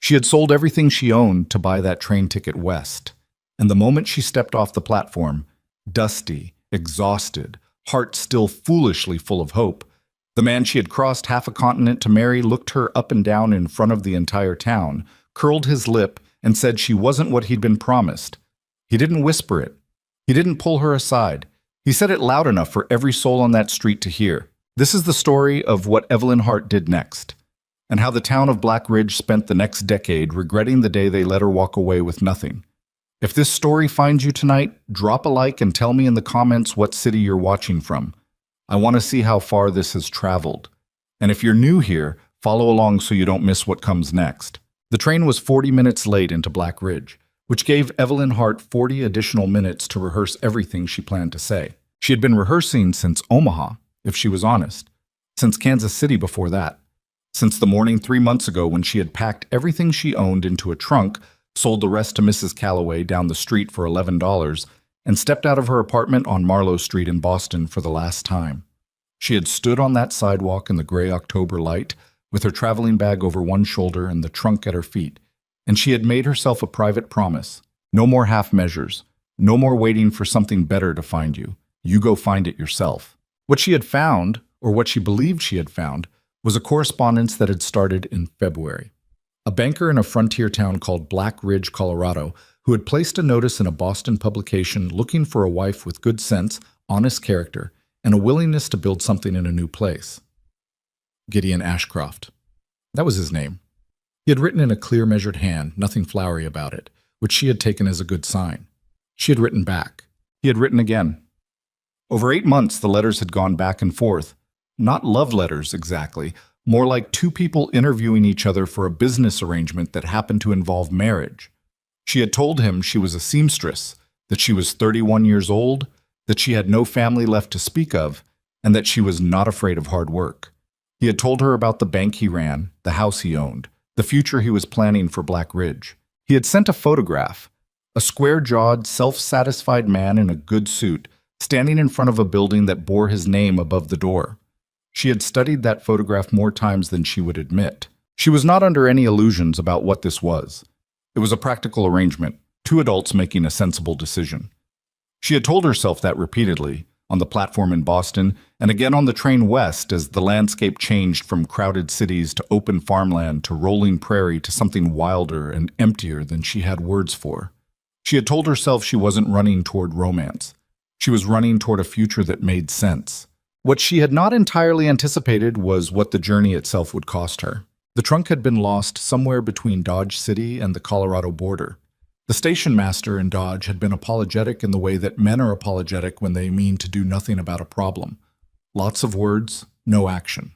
She had sold everything she owned to buy that train ticket west, and the moment she stepped off the platform, dusty, exhausted, heart still foolishly full of hope, the man she had crossed half a continent to marry looked her up and down in front of the entire town, curled his lip, and said she wasn't what he'd been promised. He didn't whisper it. He didn't pull her aside. He said it loud enough for every soul on that street to hear. This is the story of what Evelyn Hart did next, and how the town of Black Ridge spent the next decade regretting the day they let her walk away with nothing. If this story finds you tonight, drop a like and tell me in the comments what city you're watching from. I want to see how far this has traveled. And if you're new here, follow along so you don't miss what comes next. The train was 40 minutes late into Black Ridge, which gave Evelyn Hart 40 additional minutes to rehearse everything she planned to say. She had been rehearsing since Omaha, if she was honest, since Kansas City before that, since the morning 3 months ago when she had packed everything she owned into a trunk, sold the rest to Mrs. Calloway down the street for $11, and stepped out of her apartment on Marlowe Street in Boston for the last time. She had stood on that sidewalk in the gray October light, with her traveling bag over one shoulder and the trunk at her feet, and she had made herself a private promise. No more half measures. No more waiting for something better to find you. You go find it yourself. What she had found, or what she believed she had found, was a correspondence that had started in February. A banker in a frontier town called Black Ridge, Colorado, who had placed a notice in a Boston publication looking for a wife with good sense, honest character, and a willingness to build something in a new place. Gideon Ashcroft. That was his name. He had written in a clear, measured hand, nothing flowery about it, which she had taken as a good sign. She had written back. He had written again. Over 8 months, the letters had gone back and forth. Not love letters, exactly, more like two people interviewing each other for a business arrangement that happened to involve marriage. She had told him she was a seamstress, that she was 31 years old, that she had no family left to speak of, and that she was not afraid of hard work. He had told her about the bank he ran, the house he owned, the future he was planning for Black Ridge. He had sent a photograph, a square-jawed, self-satisfied man in a good suit, standing in front of a building that bore his name above the door. She had studied that photograph more times than she would admit. She was not under any illusions about what this was. It was a practical arrangement, two adults making a sensible decision. She had told herself that repeatedly, on the platform in Boston, and again on the train west as the landscape changed from crowded cities to open farmland to rolling prairie to something wilder and emptier than she had words for. She had told herself she wasn't running toward romance. She was running toward a future that made sense. What she had not entirely anticipated was what the journey itself would cost her. The trunk had been lost somewhere between Dodge City and the Colorado border. The station master in Dodge had been apologetic in the way that men are apologetic when they mean to do nothing about a problem. Lots of words, no action.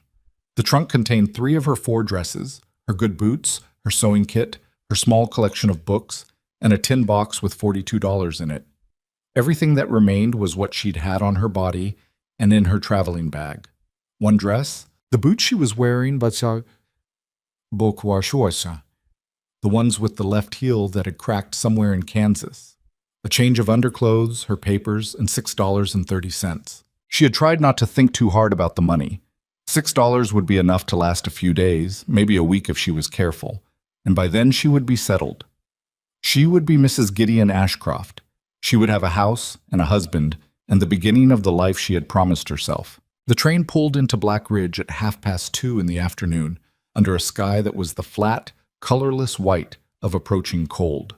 The trunk contained 3 of her 4 dresses, her good boots, her sewing kit, her small collection of books, and a tin box with $42 in it. Everything that remained was what she'd had on her body and in her traveling bag. One dress, the boots she was wearing, but the ones with the left heel that had cracked somewhere in Kansas. A change of underclothes, her papers, and $6.30. She had tried not to think too hard about the money. $6 would be enough to last a few days, maybe a week if she was careful, and by then she would be settled. She would be Mrs. Gideon Ashcroft. She would have a house and a husband, and the beginning of the life she had promised herself. The train pulled into Black Ridge at 2:30 in the afternoon, under a sky that was the flat, colorless white of approaching cold.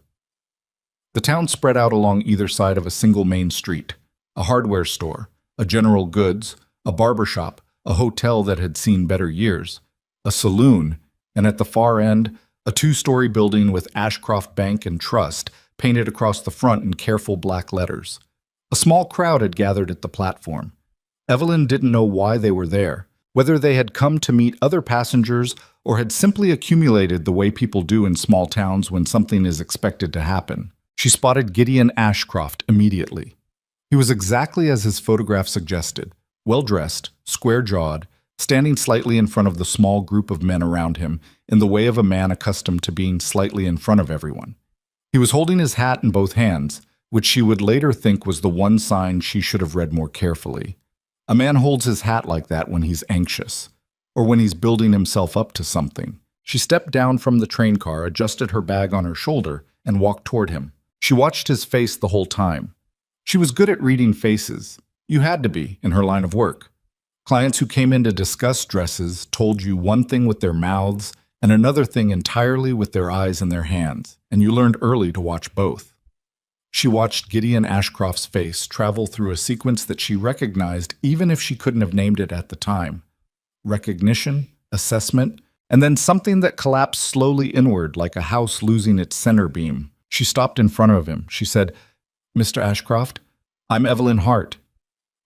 The town spread out along either side of a single main street, a hardware store, a general goods, a barber shop, a hotel that had seen better years, a saloon, and at the far end, a 2-story building with Ashcroft Bank and Trust painted across the front in careful black letters. A small crowd had gathered at the platform. Evelyn didn't know why they were there, whether they had come to meet other passengers or had simply accumulated the way people do in small towns when something is expected to happen. She spotted Gideon Ashcroft immediately. He was exactly as his photograph suggested, well-dressed, square-jawed, standing slightly in front of the small group of men around him in the way of a man accustomed to being slightly in front of everyone. He was holding his hat in both hands, which she would later think was the one sign she should have read more carefully. A man holds his hat like that when he's anxious, or when he's building himself up to something. She stepped down from the train car, adjusted her bag on her shoulder, and walked toward him. She watched his face the whole time. She was good at reading faces. You had to be, in her line of work. Clients who came in to discuss dresses told you one thing with their mouths and another thing entirely with their eyes and their hands, and you learned early to watch both. She watched Gideon Ashcroft's face travel through a sequence that she recognized even if she couldn't have named it at the time. Recognition, assessment, and then something that collapsed slowly inward like a house losing its center beam. She stopped in front of him. She said, "Mr. Ashcroft, I'm Evelyn Hart."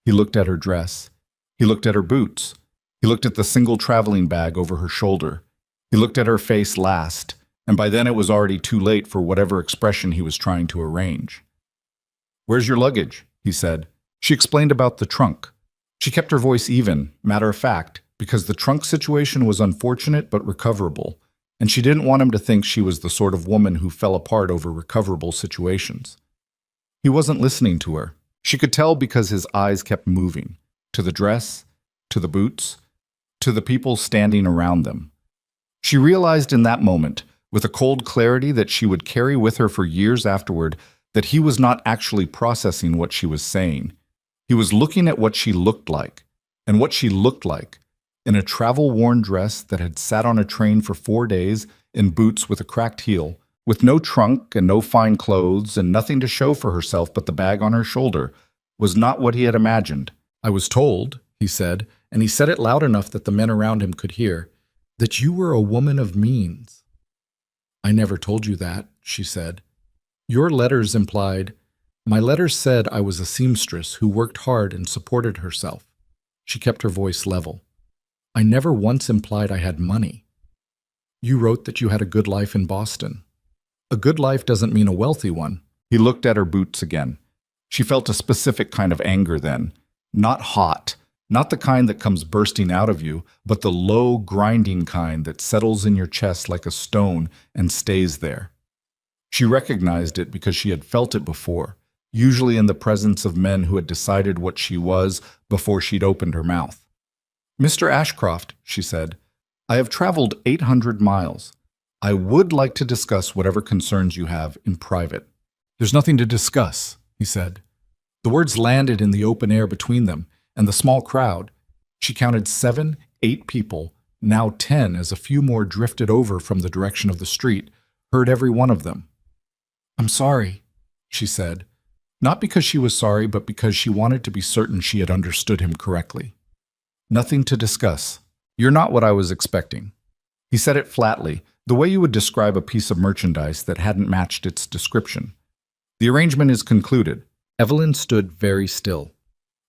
He looked at her dress. He looked at her boots. He looked at the single traveling bag over her shoulder. He looked at her face last, and by then it was already too late for whatever expression he was trying to arrange. "Where's your luggage?" he said. She explained about the trunk. She kept her voice even, matter of fact, because the trunk situation was unfortunate but recoverable, and she didn't want him to think she was the sort of woman who fell apart over recoverable situations. He wasn't listening to her. She could tell because his eyes kept moving, to the dress, to the boots, to the people standing around them. She realized in that moment, with a cold clarity that she would carry with her for years afterward, that he was not actually processing what she was saying. He was looking at what she looked like, and what she looked like, in a travel-worn dress that had sat on a train for 4 days, in boots with a cracked heel, with no trunk and no fine clothes and nothing to show for herself but the bag on her shoulder, was not what he had imagined. "I was told," he said, and he said it loud enough that the men around him could hear, "that you were a woman of means." "I never told you that," she said. "Your letters implied—" "My letters said I was a seamstress who worked hard and supported herself." She kept her voice level. "I never once implied I had money. You wrote that you had a good life in Boston. A good life doesn't mean a wealthy one." He looked at her boots again. She felt a specific kind of anger then. Not hot, not the kind that comes bursting out of you, but the low, grinding kind that settles in your chest like a stone and stays there. She recognized it because she had felt it before, usually in the presence of men who had decided what she was before she'd opened her mouth. "Mr. Ashcroft," she said, "I have traveled 800 miles. I would like to discuss whatever concerns you have in private." "There's nothing to discuss," he said. The words landed in the open air between them, and the small crowd. She counted 7, 8 people, now 10 as a few more drifted over from the direction of the street, heard every one of them. "I'm sorry," she said, not because she was sorry, but because she wanted to be certain she had understood him correctly. "Nothing to discuss. You're not what I was expecting." He said it flatly, the way you would describe a piece of merchandise that hadn't matched its description. "The arrangement is concluded." Evelyn stood very still.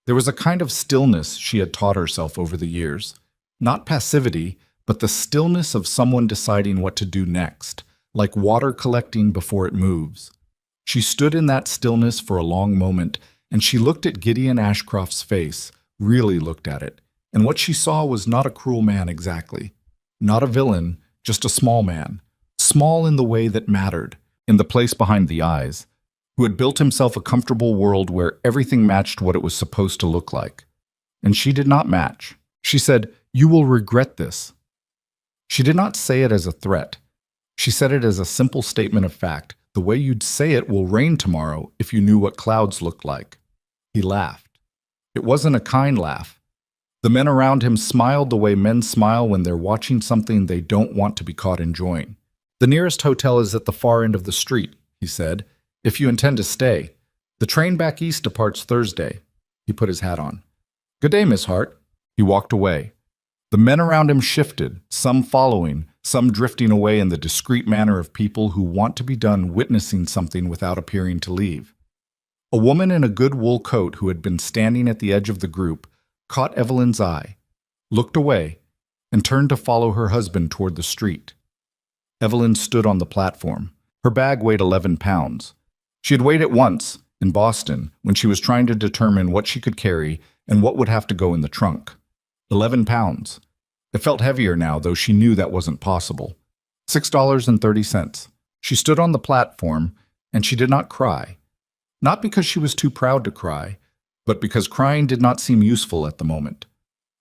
There was a kind of stillness she had taught herself over the years. Not passivity, but the stillness of someone deciding what to do next, like water collecting before it moves. She stood in that stillness for a long moment, and she looked at Gideon Ashcroft's face, really looked at it, and what she saw was not a cruel man exactly. Not a villain, just a small man. Small in the way that mattered, in the place behind the eyes, who had built himself a comfortable world where everything matched what it was supposed to look like. And she did not match. She said, "You will regret this." She did not say it as a threat. She said it as a simple statement of fact. The way you'd say it will rain tomorrow if you knew what clouds looked like. He laughed. It wasn't a kind laugh. The men around him smiled the way men smile when they're watching something they don't want to be caught enjoying. "The nearest hotel is at the far end of the street," he said, "if you intend to stay. The train back east departs Thursday." He put his hat on. "Good day, Miss Hart." He walked away. The men around him shifted, some following, some drifting away in the discreet manner of people who want to be done witnessing something without appearing to leave. A woman in a good wool coat who had been standing at the edge of the group caught Evelyn's eye, looked away, and turned to follow her husband toward the street. Evelyn stood on the platform. Her bag weighed 11 pounds. She had weighed it once, in Boston, when she was trying to determine what she could carry and what would have to go in the trunk. 11 pounds. It felt heavier now, though she knew that wasn't possible. $6.30. She stood on the platform, and she did not cry. Not because she was too proud to cry, but because crying did not seem useful at the moment.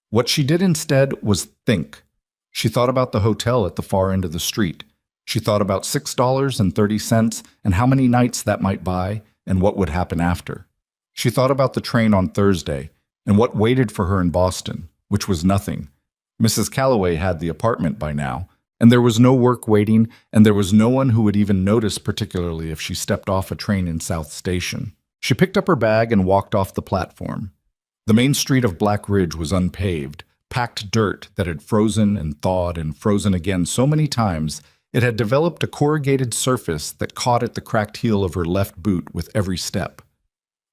What she did instead was think. She thought about the hotel at the far end of the street. She thought about $6.30 and how many nights that might buy and what would happen after. She thought about the train on Thursday and what waited for her in Boston, which was nothing. Mrs. Calloway had the apartment by now, and there was no work waiting, and there was no one who would even notice, particularly if she stepped off a train in South Station. She picked up her bag and walked off the platform. The main street of Black Ridge was unpaved, packed dirt that had frozen and thawed and frozen again so many times it had developed a corrugated surface that caught at the cracked heel of her left boot with every step.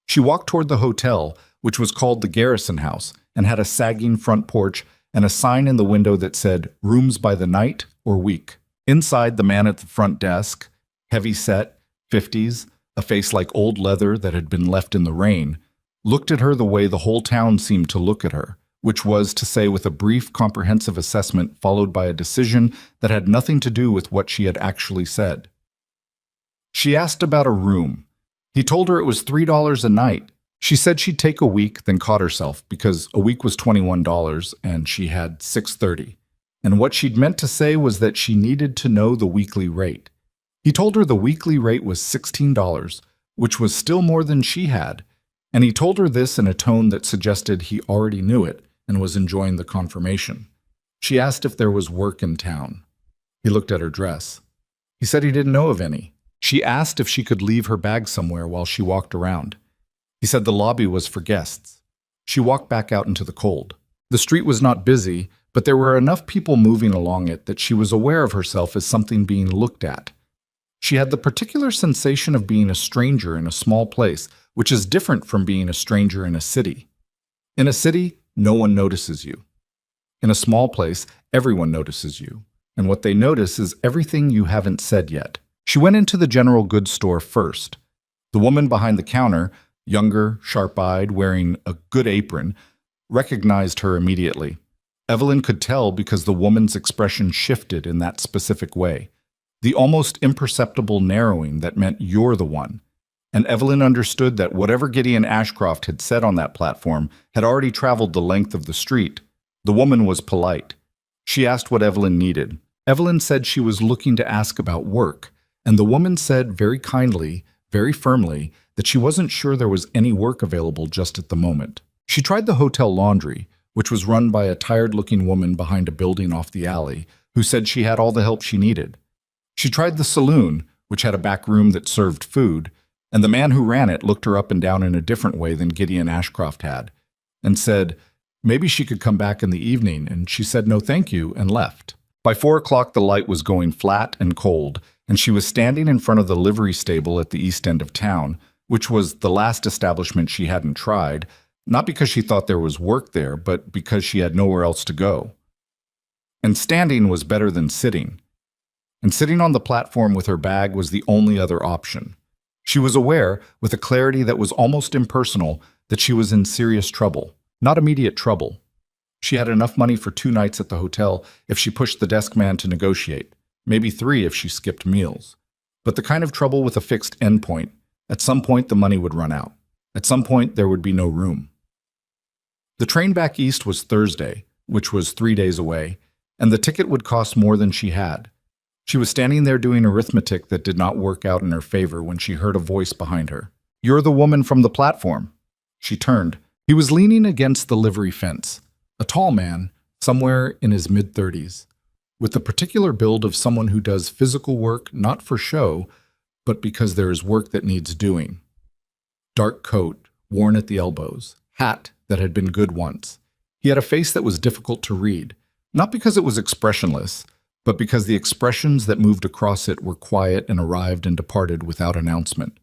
She walked toward the hotel, which was called the Garrison House, and had a sagging front porch and a sign in the window that said, "Rooms by the night or week." Inside, the man at the front desk, heavy-set, 50s, a face like old leather that had been left in the rain, looked at her the way the whole town seemed to look at her, which was to say with a brief, comprehensive assessment followed by a decision that had nothing to do with what she had actually said. She asked about a room. He told her it was $3 a night. She said she'd take a week, then caught herself because a week was $21 and she had $6.30. And what she'd meant to say was that she needed to know the weekly rate. He told her the weekly rate was $16, which was still more than she had, and he told her this in a tone that suggested he already knew it and was enjoying the confirmation. She asked if there was work in town. He looked at her dress. He said he didn't know of any. She asked if she could leave her bag somewhere while she walked around. He said the lobby was for guests. She walked back out into the cold. The street was not busy, but there were enough people moving along it that she was aware of herself as something being looked at. She had the particular sensation of being a stranger in a small place, which is different from being a stranger in a city. In a city, no one notices you. In a small place, everyone notices you, and what they notice is everything you haven't said yet. She went into the general goods store first. The woman behind the counter, younger, sharp-eyed, wearing a good apron, recognized her immediately. Evelyn could tell because the woman's expression shifted in that specific way, the almost imperceptible narrowing that meant you're the one. And Evelyn understood that whatever Gideon Ashcroft had said on that platform had already traveled the length of the street. The woman was polite. She asked what Evelyn needed. Evelyn said she was looking to ask about work, and the woman said very kindly, very firmly, that she wasn't sure there was any work available just at the moment. She tried the hotel laundry, which was run by a tired-looking woman behind a building off the alley, who said she had all the help she needed. She tried the saloon, which had a back room that served food, and the man who ran it looked her up and down in a different way than Gideon Ashcroft had, and said maybe she could come back in the evening, and she said no thank you and left. By 4 o'clock the light was going flat and cold, and she was standing in front of the livery stable at the east end of town, which was the last establishment she hadn't tried, not because she thought there was work there, but because she had nowhere else to go. And standing was better than sitting. And sitting on the platform with her bag was the only other option. She was aware, with a clarity that was almost impersonal, that she was in serious trouble. Not immediate trouble. She had enough money for 2 nights at the hotel if she pushed the desk man to negotiate, maybe 3 if she skipped meals. But the kind of trouble with a fixed endpoint. At some point the money would run out. At some point there would be no room. The train back east was Thursday, which was 3 days away, and the ticket would cost more than she had. She was standing there doing arithmetic that did not work out in her favor when she heard a voice behind her. "You're the woman from the platform." She turned. He was leaning against the livery fence, a tall man, somewhere in his mid-30s, with the particular build of someone who does physical work not for show, but because there is work that needs doing. Dark coat, worn at the elbows, hat that had been good once. He had a face that was difficult to read, not because it was expressionless, but because the expressions that moved across it were quiet and arrived and departed without announcement.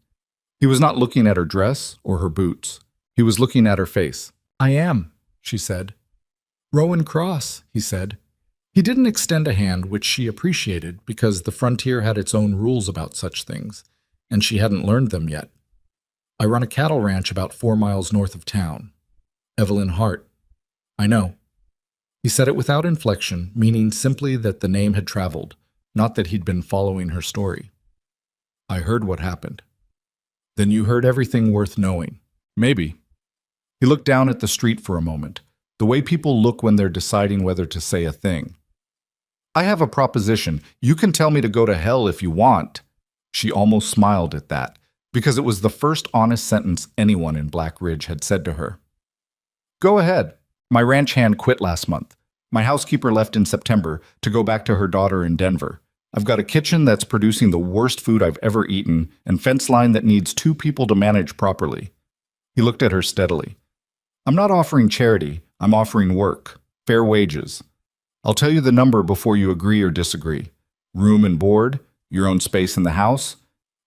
He was not looking at her dress or her boots. He was looking at her face. "I am," she said. "Rowan Cross," he said. He didn't extend a hand, which she appreciated because the frontier had its own rules about such things, and she hadn't learned them yet. "I run a cattle ranch about 4 miles north of town. Evelyn Hart." "I know." He said it without inflection, meaning simply that the name had traveled, not that he'd been following her story. "I heard what happened." "Then you heard everything worth knowing." "Maybe." He looked down at the street for a moment, the way people look when they're deciding whether to say a thing. I have a proposition. You can tell me to go to hell if you want. She almost smiled at that, because it was the first honest sentence anyone in Black Ridge had said to her. Go ahead. My ranch hand quit last month. My housekeeper left in September to go back to her daughter in Denver. I've got a kitchen that's producing the worst food I've ever eaten and fence line that needs 2 people to manage properly. He looked at her steadily. I'm not offering charity. I'm offering work. Fair wages. I'll tell you the number before you agree or disagree. Room and board, your own space in the house,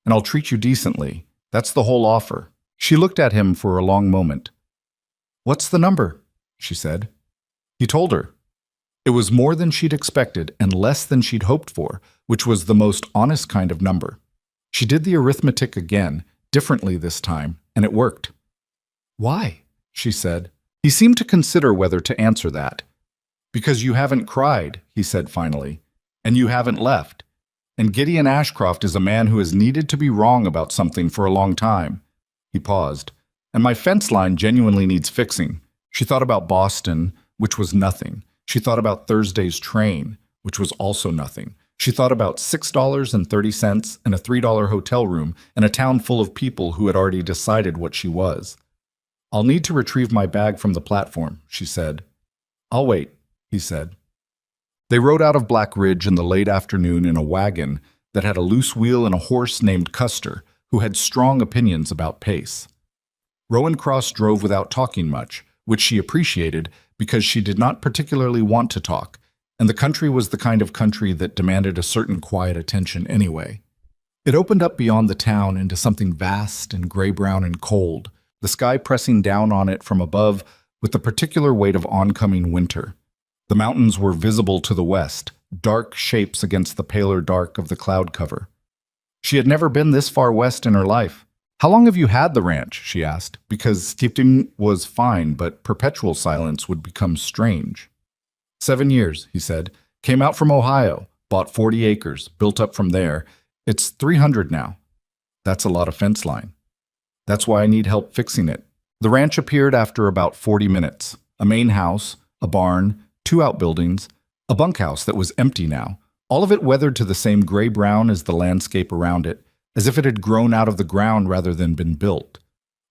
and I'll treat you decently. That's the whole offer. She looked at him for a long moment. What's the number? She said. He told her. It was more than she'd expected and less than she'd hoped for, which was the most honest kind of number. She did the arithmetic again, differently this time, and it worked. Why? She said. He seemed to consider whether to answer that. Because you haven't cried, he said finally, and you haven't left. And Gideon Ashcroft is a man who has needed to be wrong about something for a long time. He paused. And my fence line genuinely needs fixing. She thought about Boston, which was nothing. She thought about Thursday's train, which was also nothing. She thought about $6.30 and a $3 hotel room and a town full of people who had already decided what she was. I'll need to retrieve my bag from the platform, she said. I'll wait, he said. They rode out of Black Ridge in the late afternoon in a wagon that had a loose wheel and a horse named Custer, who had strong opinions about pace. Rowan Cross drove without talking much, which she appreciated because she did not particularly want to talk, and the country was the kind of country that demanded a certain quiet attention anyway. It opened up beyond the town into something vast and gray-brown and cold, the sky pressing down on it from above with the particular weight of oncoming winter. The mountains were visible to the west, dark shapes against the paler dark of the cloud cover. She had never been this far west in her life. How long have you had the ranch? She asked, because keeping was fine, but perpetual silence would become strange. 7 years, he said. Came out from Ohio, bought 40 acres, built up from there. It's 300 now. That's a lot of fence line. That's why I need help fixing it. The ranch appeared after about 40 minutes. A main house, a barn, 2 outbuildings, a bunkhouse that was empty now, all of it weathered to the same gray-brown as the landscape around it, as if it had grown out of the ground rather than been built.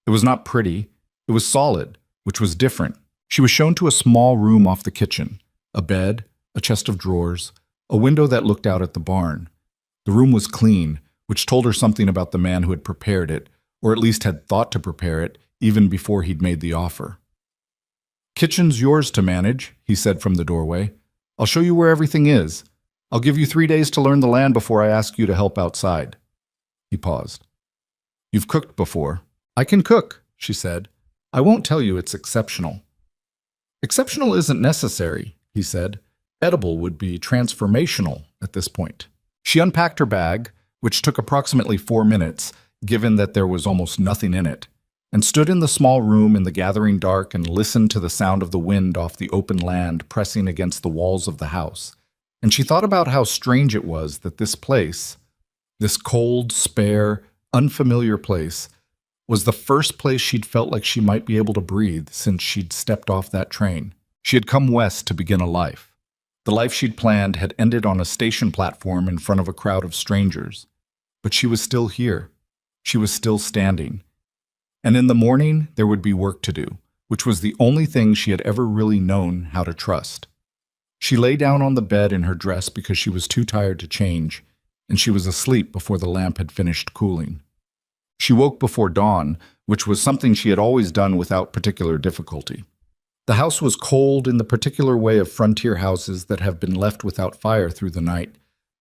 It was not pretty. It was solid, which was different. She was shown to a small room off the kitchen, a bed, a chest of drawers, a window that looked out at the barn. The room was clean, which told her something about the man who had prepared it, or at least had thought to prepare it, even before he'd made the offer. Kitchen's yours to manage, he said from the doorway. I'll show you where everything is. I'll give you 3 days to learn the land before I ask you to help outside. He paused. You've cooked before. I can cook, she said. I won't tell you it's exceptional. Exceptional isn't necessary, he said. Edible would be transformational at this point. She unpacked her bag, which took approximately 4 minutes, given that there was almost nothing in it, and stood in the small room in the gathering dark and listened to the sound of the wind off the open land pressing against the walls of the house. And she thought about how strange it was that this place, this cold, spare, unfamiliar place, was the first place she'd felt like she might be able to breathe since she'd stepped off that train. She had come west to begin a life. The life she'd planned had ended on a station platform in front of a crowd of strangers. But she was still here. She was still standing. And in the morning, there would be work to do, which was the only thing she had ever really known how to trust. She lay down on the bed in her dress because she was too tired to change, and she was asleep before the lamp had finished cooling. She woke before dawn, which was something she had always done without particular difficulty. The house was cold in the particular way of frontier houses that have been left without fire through the night,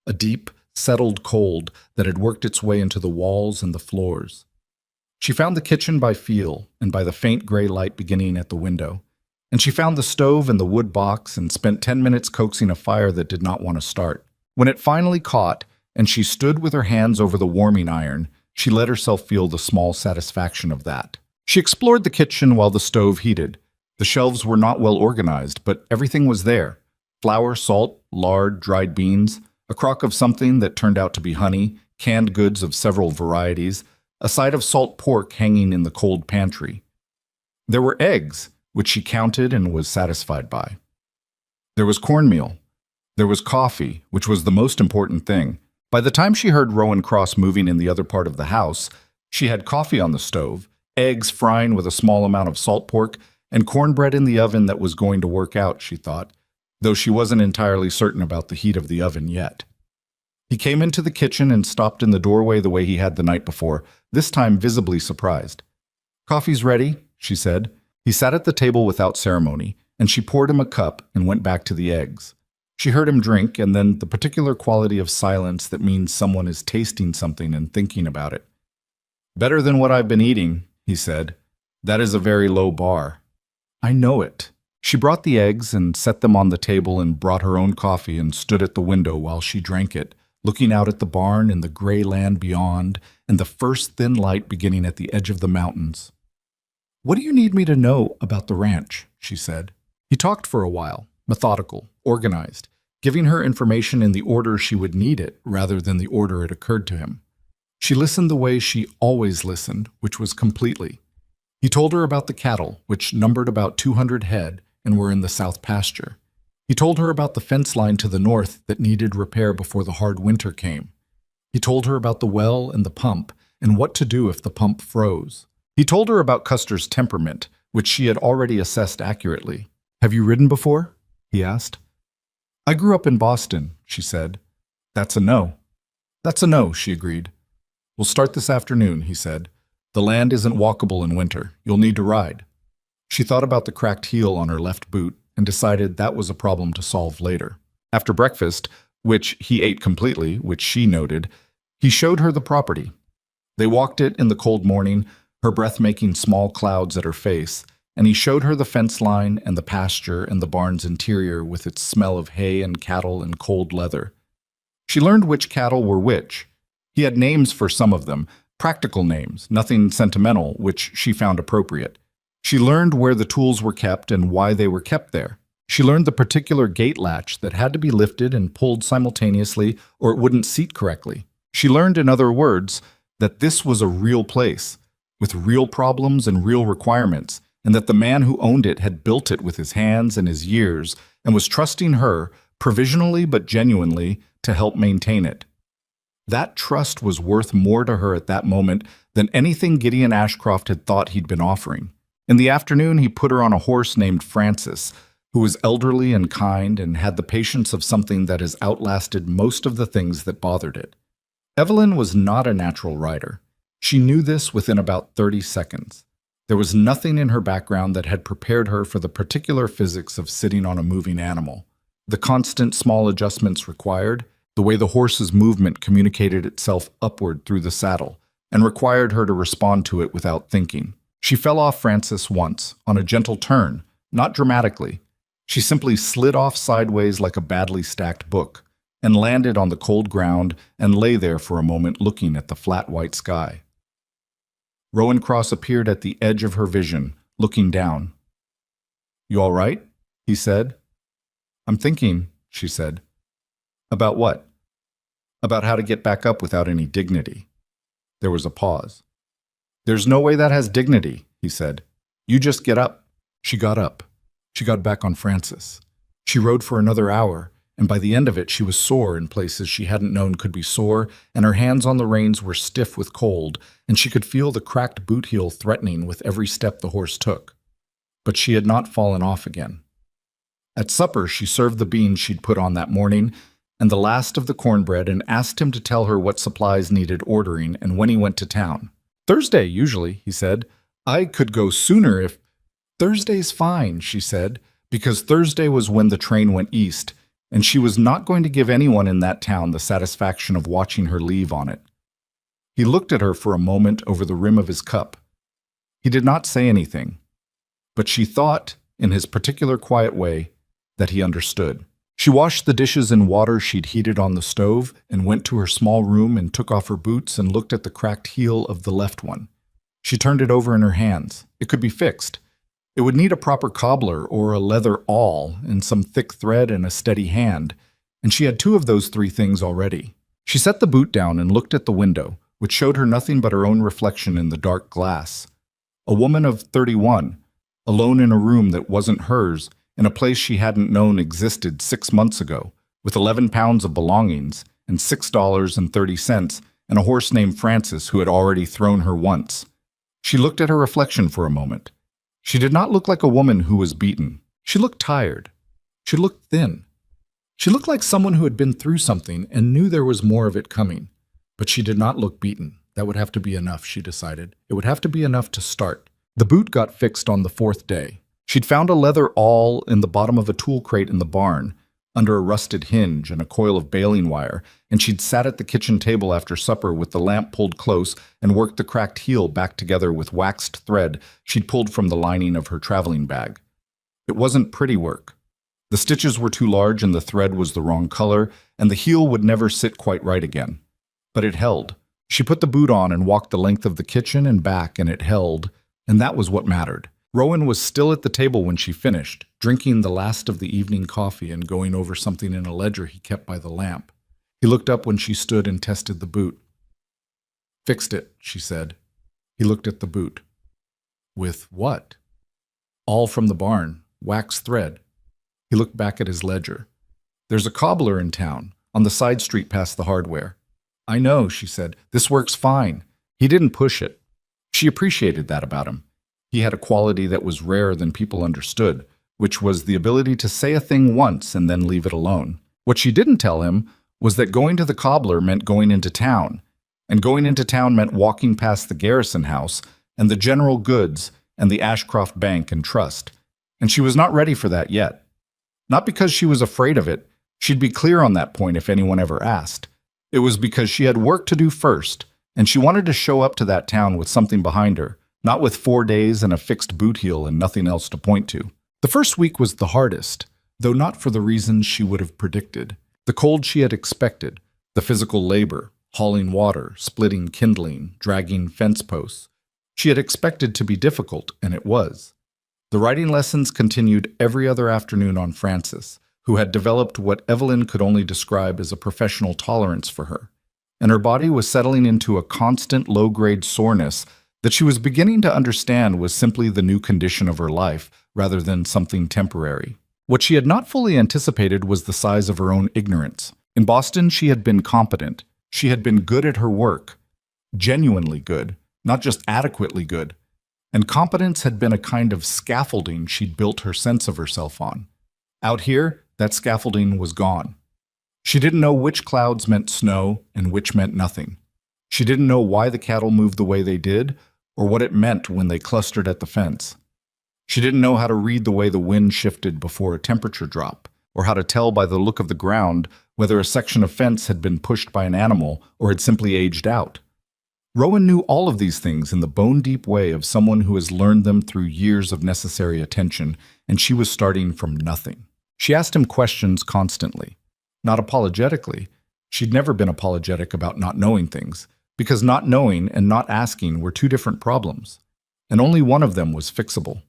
a deep, settled cold that had worked its way into the walls and the floors. She found the kitchen by feel and by the faint gray light beginning at the window, and she found the stove and the wood box and spent 10 minutes coaxing a fire that did not want to start. When it finally caught, and she stood with her hands over the warming iron, she let herself feel the small satisfaction of that. She explored the kitchen while the stove heated. The shelves were not well organized, but everything was there. Flour, salt, lard, dried beans, a crock of something that turned out to be honey, canned goods of several varieties, a side of salt pork hanging in the cold pantry. There were eggs, which she counted and was satisfied by. There was cornmeal. There was coffee, which was the most important thing. By the time she heard Rowan Cross moving in the other part of the house, she had coffee on the stove, eggs frying with a small amount of salt pork, and cornbread in the oven that was going to work out, she thought, though she wasn't entirely certain about the heat of the oven yet. He came into the kitchen and stopped in the doorway the way he had the night before, this time visibly surprised. "Coffee's ready," she said. He sat at the table without ceremony, and she poured him a cup and went back to the eggs. She heard him drink, and then the particular quality of silence that means someone is tasting something and thinking about it. "Better than what I've been eating," he said. "That is a very low bar." "I know it." She brought the eggs and set them on the table and brought her own coffee and stood at the window while she drank it, looking out at the barn and the gray land beyond and the first thin light beginning at the edge of the mountains. "What do you need me to know about the ranch?" she said. He talked for a while, methodical, organized, giving her information in the order she would need it rather than the order it occurred to him. She listened the way she always listened, which was completely. He told her about the cattle, which numbered about 200 head and were in the south pasture. He told her about the fence line to the north that needed repair before the hard winter came. He told her about the well and the pump and what to do if the pump froze. He told her about Custer's temperament, which she had already assessed accurately. "Have you ridden before?" he asked. "I grew up in Boston," she said. "That's a no." "That's a no," she agreed. "We'll start this afternoon," he said. "The land isn't walkable in winter. You'll need to ride." She thought about the cracked heel on her left boot and decided that was a problem to solve later. After breakfast, which he ate completely, which she noted, he showed her the property. They walked it in the cold morning, her breath making small clouds at her face, and he showed her the fence line and the pasture and the barn's interior with its smell of hay and cattle and cold leather. She learned which cattle were which. He had names for some of them, practical names, nothing sentimental, which she found appropriate. She learned where the tools were kept and why they were kept there. She learned the particular gate latch that had to be lifted and pulled simultaneously or it wouldn't seat correctly. She learned, in other words, that this was a real place, with real problems and real requirements, and that the man who owned it had built it with his hands and his years and was trusting her, provisionally but genuinely, to help maintain it. That trust was worth more to her at that moment than anything Gideon Ashcroft had thought he'd been offering. In the afternoon, he put her on a horse named Francis, who was elderly and kind and had the patience of something that has outlasted most of the things that bothered it. Evelyn was not a natural rider. She knew this within about 30 seconds. There was nothing in her background that had prepared her for the particular physics of sitting on a moving animal. The constant small adjustments required, the way the horse's movement communicated itself upward through the saddle, and required her to respond to it without thinking. She fell off Francis once, on a gentle turn, not dramatically. She simply slid off sideways like a badly stacked book, and landed on the cold ground and lay there for a moment looking at the flat white sky. Rowan Cross appeared at the edge of her vision, looking down. "You all right?" he said. "I'm thinking," she said. "About what?" "About how to get back up without any dignity." There was a pause. "There's no way that has dignity," he said. "You just get up." She got up. She got back on Francis. She rode for another hour, and by the end of it she was sore in places she hadn't known could be sore, and her hands on the reins were stiff with cold, and she could feel the cracked boot heel threatening with every step the horse took. But she had not fallen off again. At supper she served the beans she'd put on that morning, and the last of the cornbread, and asked him to tell her what supplies needed ordering and when he went to town. "Thursday, usually," he said. "I could go sooner if—" "Thursday's fine," she said, because Thursday was when the train went east, and she was not going to give anyone in that town the satisfaction of watching her leave on it. He looked at her for a moment over the rim of his cup. He did not say anything, but she thought, in his particular quiet way, that he understood. She washed the dishes in water she'd heated on the stove and went to her small room and took off her boots and looked at the cracked heel of the left one. She turned it over in her hands. It could be fixed. It would need a proper cobbler or a leather awl and some thick thread and a steady hand, and she had 2 of those 3 things already. She set the boot down and looked at the window, which showed her nothing but her own reflection in the dark glass. A woman of 31, alone in a room that wasn't hers, in a place she hadn't known existed 6 months ago, with 11 pounds of belongings and $6.30 and a horse named Francis who had already thrown her once. She looked at her reflection for a moment. She did not look like a woman who was beaten. She looked tired. She looked thin. She looked like someone who had been through something and knew there was more of it coming. But she did not look beaten. That would have to be enough, she decided. It would have to be enough to start. The boot got fixed on the 4th day. She'd found a leather awl in the bottom of a tool crate in the barn, under a rusted hinge and a coil of baling wire, and she'd sat at the kitchen table after supper with the lamp pulled close and worked the cracked heel back together with waxed thread she'd pulled from the lining of her traveling bag. It wasn't pretty work. The stitches were too large and the thread was the wrong color, and the heel would never sit quite right again. But it held. She put the boot on and walked the length of the kitchen and back, and it held, and that was what mattered. Rowan was still at the table when she finished, drinking the last of the evening coffee and going over something in a ledger he kept by the lamp. He looked up when she stood and tested the boot. "Fixed it," she said. He looked at the boot. "With what?" "All from the barn, wax thread." He looked back at his ledger. "There's a cobbler in town, on the side street past the hardware." "I know," she said. "This works fine." He didn't push it. She appreciated that about him. He had a quality that was rarer than people understood, which was the ability to say a thing once and then leave it alone. What she didn't tell him was that going to the cobbler meant going into town, and going into town meant walking past the Garrison House and the General Goods and the Ashcroft Bank and Trust, and she was not ready for that yet. Not because she was afraid of it. She'd be clear on that point if anyone ever asked. It was because she had work to do first, and she wanted to show up to that town with something behind her, not with 4 days and a fixed boot heel and nothing else to point to. The first week was the hardest, though not for the reasons she would have predicted. The cold she had expected, the physical labor, hauling water, splitting kindling, dragging fence posts. She had expected to be difficult, and it was. The writing lessons continued every other afternoon on Francis, who had developed what Evelyn could only describe as a professional tolerance for her, and her body was settling into a constant low-grade soreness that she was beginning to understand was simply the new condition of her life rather than something temporary. What she had not fully anticipated was the size of her own ignorance. In Boston, she had been competent. She had been good at her work, genuinely good, not just adequately good. And competence had been a kind of scaffolding she'd built her sense of herself on. Out here, that scaffolding was gone. She didn't know which clouds meant snow and which meant nothing. She didn't know why the cattle moved the way they did, or what it meant when they clustered at the fence. She didn't know how to read the way the wind shifted before a temperature drop, or how to tell by the look of the ground whether a section of fence had been pushed by an animal or had simply aged out. Rowan knew all of these things in the bone-deep way of someone who has learned them through years of necessary attention, and she was starting from nothing. She asked him questions constantly. Not apologetically. She'd never been apologetic about not knowing things, because not knowing and not asking were two different problems, and only one of them was fixable.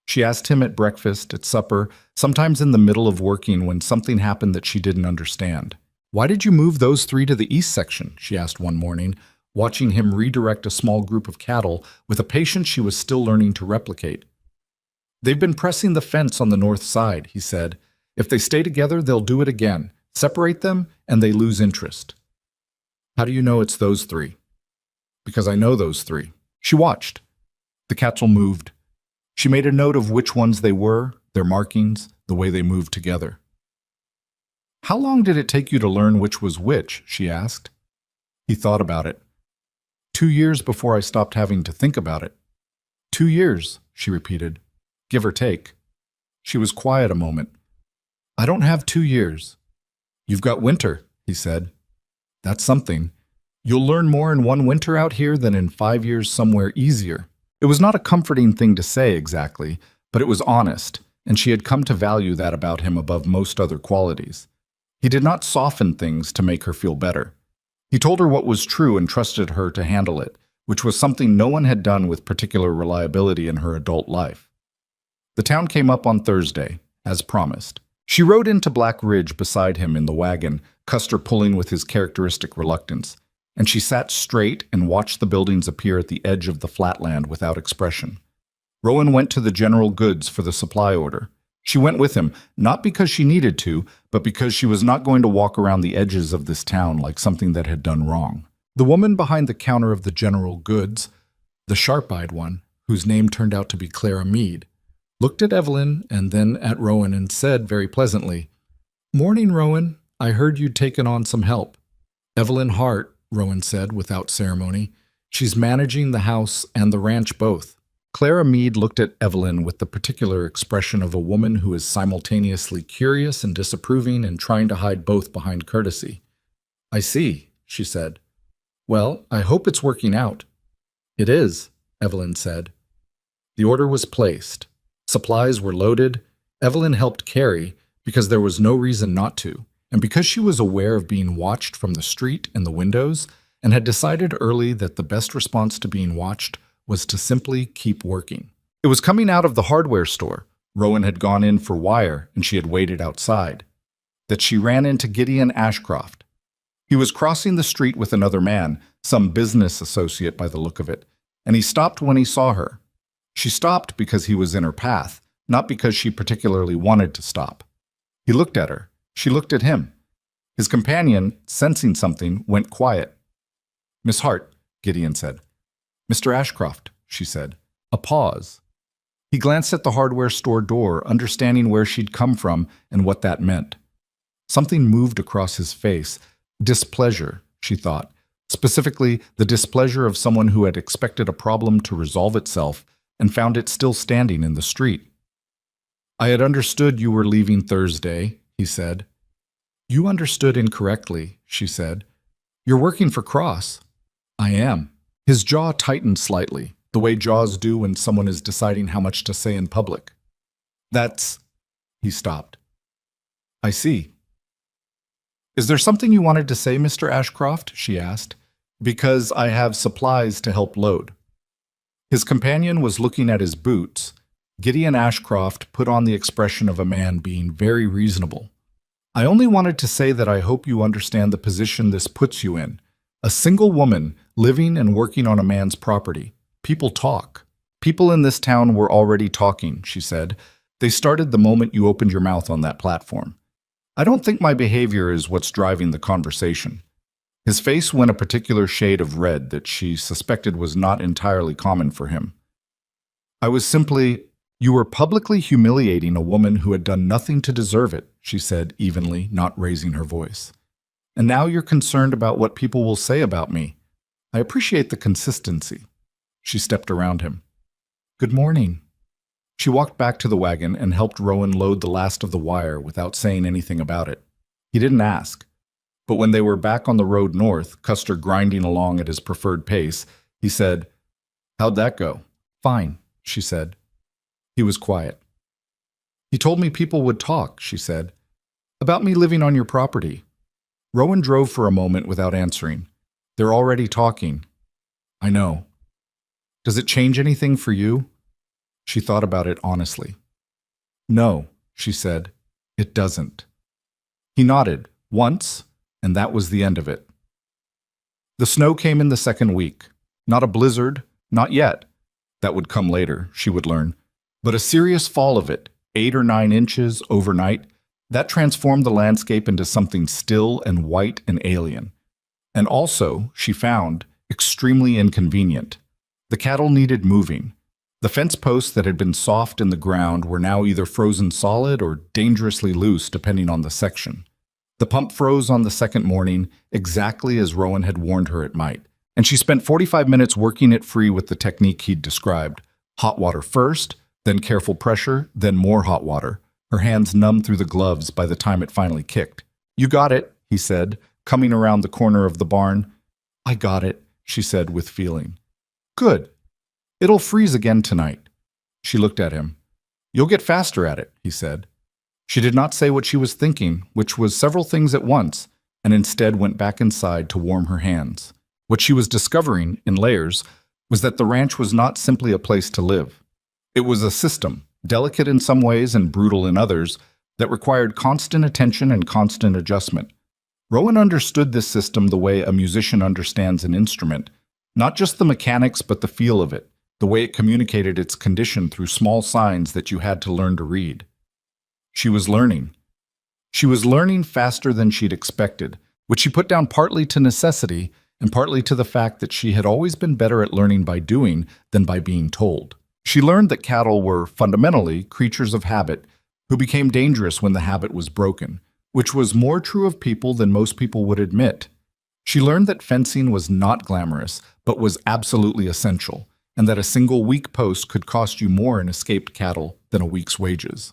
She asked him at breakfast, at supper, sometimes in the middle of working when something happened that she didn't understand. "Why did you move those 3 to the east section?" she asked one morning, watching him redirect a small group of cattle with a patience she was still learning to replicate. "They've been pressing the fence on the north side," he said. "If they stay together, they'll do it again. Separate them, and they lose interest." "How do you know it's those 3? "Because I know those 3. She watched. The cattle moved. She made a note of which ones they were, their markings, the way they moved together. "How long did it take you to learn which was which?" she asked. He thought about it. 2 years before I stopped having to think about it." 2 years, she repeated. "Give or take." She was quiet a moment. "I don't have 2 years." "You've got winter," he said. "That's something. You'll learn more in 1 winter out here than in 5 years somewhere easier." It was not a comforting thing to say exactly, but it was honest, and she had come to value that about him above most other qualities. He did not soften things to make her feel better. He told her what was true and trusted her to handle it, which was something no one had done with particular reliability in her adult life. The town came up on Thursday, as promised. She rode into Black Ridge beside him in the wagon, Custer pulling with his characteristic reluctance, and she sat straight and watched the buildings appear at the edge of the flatland without expression. Rowan went to the General Goods for the supply order. She went with him, not because she needed to, but because she was not going to walk around the edges of this town like something that had done wrong. The woman behind the counter of the general goods, the sharp-eyed one, whose name turned out to be Clara Meade, looked at Evelyn and then at Rowan and said very pleasantly, "Morning, Rowan. I heard you'd taken on some help." "Evelyn Hart," Rowan said without ceremony. "She's managing the house and the ranch both." Clara Meade looked at Evelyn with the particular expression of a woman who is simultaneously curious and disapproving and trying to hide both behind courtesy. "I see," she said. "Well, I hope it's working out." "It is," Evelyn said. The order was placed. Supplies were loaded. Evelyn helped carry because there was no reason not to, and because she was aware of being watched from the street and the windows and had decided early that the best response to being watched was to simply keep working. It was coming out of the hardware store. Rowan had gone in for wire and she had waited outside. That she ran into Gideon Ashcroft. He was crossing the street with another man, some business associate by the look of it, and he stopped when he saw her. She stopped because he was in her path, not because she particularly wanted to stop. He looked at her. She looked at him. His companion, sensing something, went quiet. "Miss Hart," Gideon said. "Mr. Ashcroft," she said. A pause. He glanced at the hardware store door, understanding where she'd come from and what that meant. Something moved across his face. Displeasure, she thought. Specifically, the displeasure of someone who had expected a problem to resolve itself and found it still standing in the street. "I had understood you were leaving Thursday," he said. "You understood incorrectly," she said. "You're working for Cross." "I am." His jaw tightened slightly, the way jaws do when someone is deciding how much to say in public. "That's—" He stopped. "I see." "Is there something you wanted to say, Mr. Ashcroft?" she asked. "Because I have supplies to help load." His companion was looking at his boots. Gideon Ashcroft put on the expression of a man being very reasonable. "I only wanted to say that I hope you understand the position this puts you in. A single woman living and working on a man's property. People talk. People in this town were already talking," she said. "They started the moment you opened your mouth on that platform. I don't think my behavior is what's driving the conversation." His face went a particular shade of red that she suspected was not entirely common for him. "I was simply— You were publicly humiliating a woman who had done nothing to deserve it," she said evenly, not raising her voice. "And now you're concerned about what people will say about me. I appreciate the consistency." She stepped around him. "Good morning." She walked back to the wagon and helped Rowan load the last of the wire without saying anything about it. He didn't ask. But when they were back on the road north, Custer grinding along at his preferred pace, he said, "How'd that go?" "Fine," she said. He was quiet. "He told me people would talk," she said. "About me living on your property." Rowan drove for a moment without answering. "They're already talking." "I know." "Does it change anything for you?" She thought about it honestly. "No," she said. "It doesn't." He nodded, once, and that was the end of it. The snow came in the second week. Not a blizzard, not yet. That would come later, she would learn. But a serious fall of it, 8 or 9 inches overnight, that transformed the landscape into something still and white and alien. And also, she found, extremely inconvenient. The cattle needed moving. The fence posts that had been soft in the ground were now either frozen solid or dangerously loose depending on the section. The pump froze on the second morning, exactly as Rowan had warned her it might, and she spent 45 minutes working it free with the technique he'd described. Hot water first, then careful pressure, then more hot water. Her hands numb through the gloves by the time it finally kicked. "You got it," he said, coming around the corner of the barn. "I got it," she said with feeling. "Good. It'll freeze again tonight." She looked at him. "You'll get faster at it," he said. She did not say what she was thinking, which was several things at once, and instead went back inside to warm her hands. What she was discovering, in layers, was that the ranch was not simply a place to live. It was a system, delicate in some ways and brutal in others, that required constant attention and constant adjustment. Rowan understood this system the way a musician understands an instrument, not just the mechanics but the feel of it, the way it communicated its condition through small signs that you had to learn to read. She was learning. She was learning faster than she'd expected, which she put down partly to necessity and partly to the fact that she had always been better at learning by doing than by being told. She learned that cattle were fundamentally creatures of habit who became dangerous when the habit was broken, which was more true of people than most people would admit. She learned that fencing was not glamorous, but was absolutely essential, and that a single weak post could cost you more in escaped cattle than a week's wages.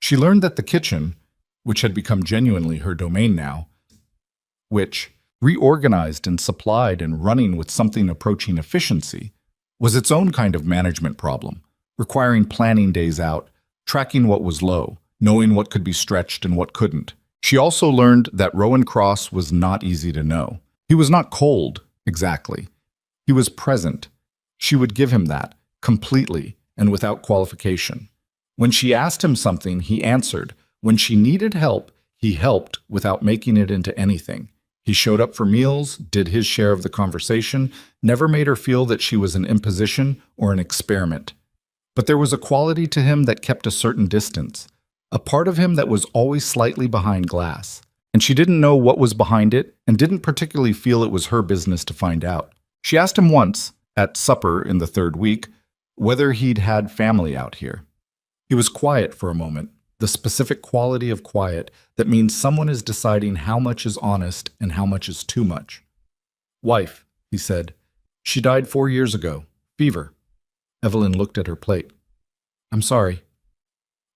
She learned that the kitchen, which had become genuinely her domain now, which, reorganized and supplied and running with something approaching efficiency, was its own kind of management problem, requiring planning days out, tracking what was low, knowing what could be stretched and what couldn't. She also learned that Rowan Cross was not easy to know. He was not cold, exactly. He was present. She would give him that, completely and without qualification. When she asked him something, he answered. When she needed help, he helped without making it into anything. He showed up for meals, did his share of the conversation, never made her feel that she was an imposition or an experiment. But there was a quality to him that kept a certain distance, a part of him that was always slightly behind glass. And she didn't know what was behind it and didn't particularly feel it was her business to find out. She asked him once, at supper in the third week, whether he'd had family out here. He was quiet for a moment, the specific quality of quiet that means someone is deciding how much is honest and how much is too much. Wife, he said. She died 4 years ago. Fever. Evelyn looked at her plate. I'm sorry.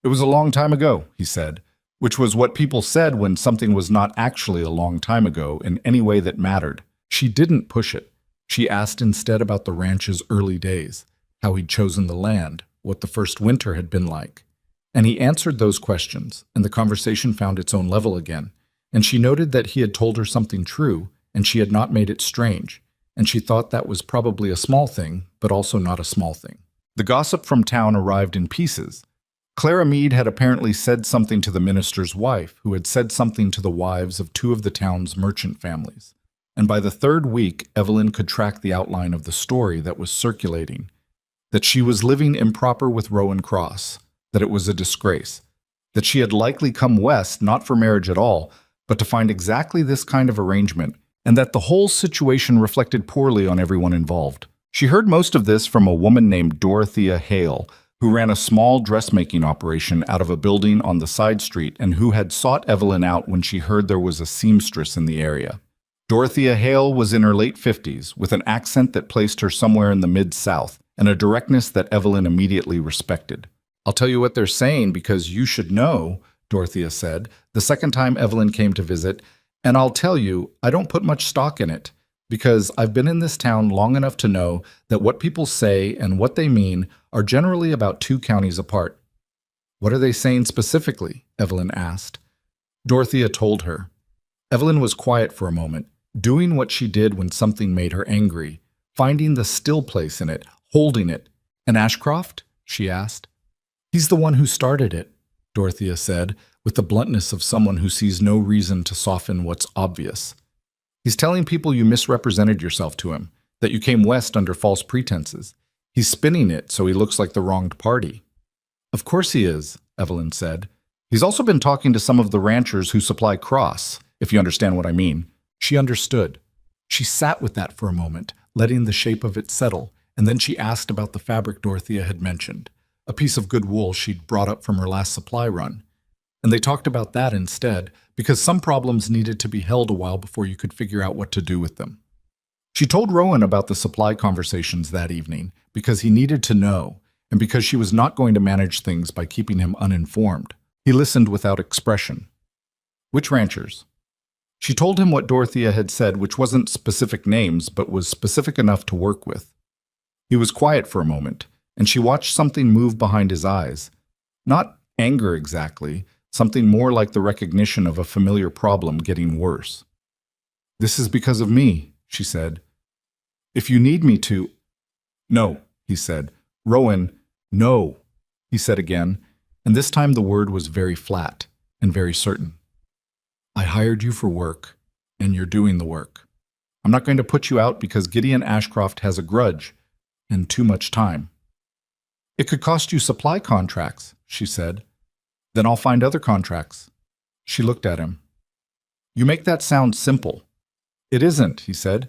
It was a long time ago, he said, which was what people said when something was not actually a long time ago in any way that mattered. She didn't push it. She asked instead about the ranch's early days, how he'd chosen the land, what the first winter had been like. And he answered those questions, and the conversation found its own level again. And she noted that he had told her something true, and she had not made it strange, and she thought that was probably a small thing, but also not a small thing. The gossip from town arrived in pieces. Clara Meade had apparently said something to the minister's wife, who had said something to the wives of 2 of the town's merchant families. And by the 3rd week, Evelyn could track the outline of the story that was circulating, that she was living improper with Rowan Cross, that it was a disgrace, that she had likely come west not for marriage at all, but to find exactly this kind of arrangement, and that the whole situation reflected poorly on everyone involved. She heard most of this from a woman named Dorothea Hale, who ran a small dressmaking operation out of a building on the side street and who had sought Evelyn out when she heard there was a seamstress in the area. Dorothea Hale was in her late 50s, with an accent that placed her somewhere in the Mid-South, and a directness that Evelyn immediately respected. I'll tell you what they're saying because you should know, Dorothea said, the second time Evelyn came to visit, and I'll tell you, I don't put much stock in it, because I've been in this town long enough to know that what people say and what they mean are generally about 2 counties apart. What are they saying specifically? Evelyn asked. Dorothea told her. Evelyn was quiet for a moment, doing what she did when something made her angry, finding the still place in it, holding it. And Ashcroft? She asked. He's the one who started it, Dorothea said, with the bluntness of someone who sees no reason to soften what's obvious. He's telling people you misrepresented yourself to him, that you came west under false pretenses. He's spinning it so he looks like the wronged party. Of course he is, Evelyn said. He's also been talking to some of the ranchers who supply Cross, if you understand what I mean. She understood. She sat with that for a moment, letting the shape of it settle, and then she asked about the fabric Dorothea had mentioned, a piece of good wool she'd brought up from her last supply run. And they talked about that instead, because some problems needed to be held a while before you could figure out what to do with them. She told Rowan about the supply conversations that evening, because he needed to know, and because she was not going to manage things by keeping him uninformed. He listened without expression. Which ranchers? She told him what Dorothea had said, which wasn't specific names, but was specific enough to work with. He was quiet for a moment, and she watched something move behind his eyes. Not anger exactly, something more like the recognition of a familiar problem getting worse. This is because of me, she said. If you need me to... No, he said. Rowan, no, he said again, and this time the word was very flat and very certain. I hired you for work, and you're doing the work. I'm not going to put you out because Gideon Ashcroft has a grudge and too much time. It could cost you supply contracts, she said. Then I'll find other contracts. She looked at him. You make that sound simple. It isn't, he said.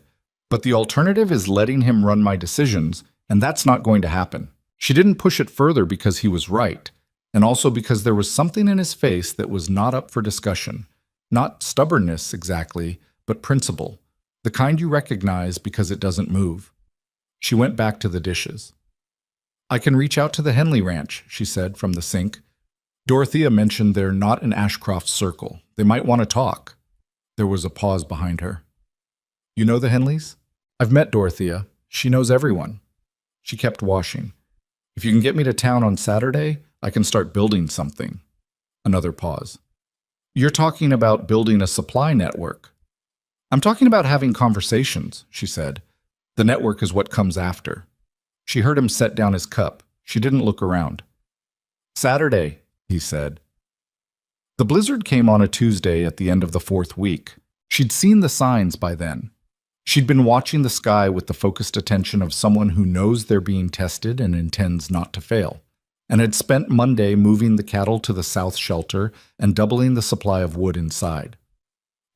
But the alternative is letting him run my decisions, and that's not going to happen. She didn't push it further because he was right, and also because there was something in his face that was not up for discussion. Not stubbornness exactly, but principle. The kind you recognize because it doesn't move. She went back to the dishes. I can reach out to the Henley Ranch, she said from the sink. Dorothea mentioned they're not in Ashcroft's circle. They might want to talk. There was a pause behind her. You know the Henleys? I've met Dorothea. She knows everyone. She kept washing. If you can get me to town on Saturday, I can start building something. Another pause. You're talking about building a supply network. I'm talking about having conversations, she said. The network is what comes after. She heard him set down his cup. She didn't look around. Saturday, he said. The blizzard came on a Tuesday at the end of the 4th week. She'd seen the signs by then. She'd been watching the sky with the focused attention of someone who knows they're being tested and intends not to fail, and had spent Monday moving the cattle to the south shelter and doubling the supply of wood inside.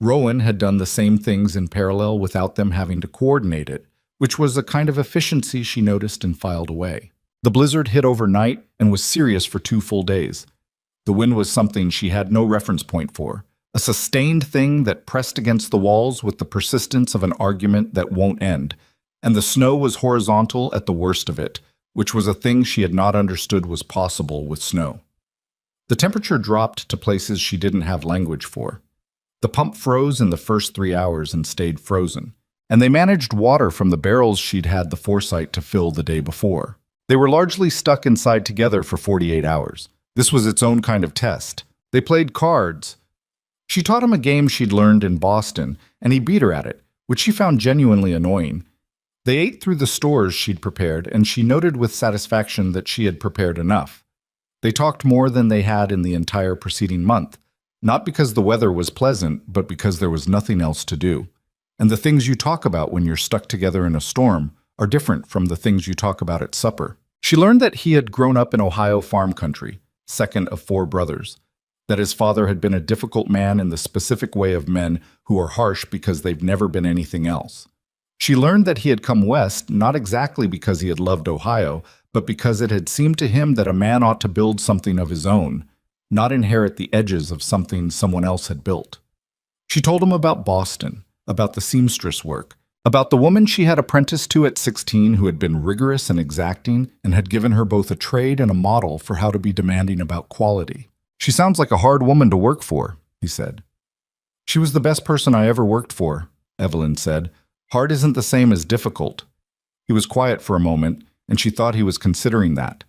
Rowan had done the same things in parallel without them having to coordinate it, which was a kind of efficiency she noticed and filed away. The blizzard hit overnight and was serious for 2 full days. The wind was something she had no reference point for, a sustained thing that pressed against the walls with the persistence of an argument that won't end, and the snow was horizontal at the worst of it, which was a thing she had not understood was possible with snow. The temperature dropped to places she didn't have language for. The pump froze in the first 3 hours and stayed frozen, and they managed water from the barrels she'd had the foresight to fill the day before. They were largely stuck inside together for 48 hours. This was its own kind of test. They played cards. She taught him a game she'd learned in Boston, and he beat her at it, which she found genuinely annoying. They ate through the stores she'd prepared, and she noted with satisfaction that she had prepared enough. They talked more than they had in the entire preceding month, not because the weather was pleasant, but because there was nothing else to do. And the things you talk about when you're stuck together in a storm are different from the things you talk about at supper. She learned that he had grown up in Ohio farm country, second of 4 brothers, that his father had been a difficult man in the specific way of men who are harsh because they've never been anything else. She learned that he had come west not exactly because he had loved Ohio, but because it had seemed to him that a man ought to build something of his own, not inherit the edges of something someone else had built. She told him about Boston, about the seamstress work, about the woman she had apprenticed to at 16 who had been rigorous and exacting and had given her both a trade and a model for how to be demanding about quality. She sounds like a hard woman to work for, he said. She was the best person I ever worked for, Evelyn said. Hard isn't the same as difficult. He was quiet for a moment, and she thought he was considering that.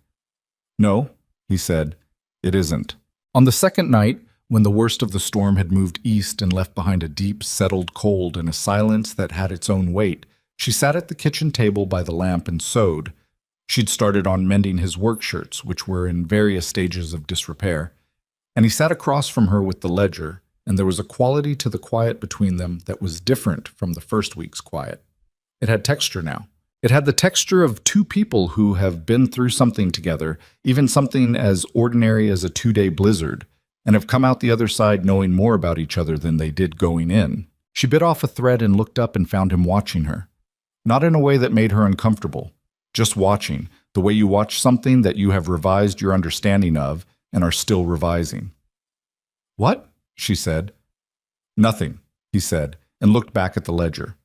No, he said, it isn't. On the second night, when the worst of the storm had moved east and left behind a deep, settled cold and a silence that had its own weight, she sat at the kitchen table by the lamp and sewed. She'd started on mending his work shirts, which were in various stages of disrepair, and he sat across from her with the ledger, and there was a quality to the quiet between them that was different from the first week's quiet. It had texture now. It had the texture of 2 people who have been through something together, even something as ordinary as a 2-day blizzard, and have come out the other side knowing more about each other than they did going in. She bit off a thread and looked up and found him watching her. Not in a way that made her uncomfortable, just watching, the way you watch something that you have revised your understanding of and are still revising. What? She said. Nothing, he said, and looked back at the ledger.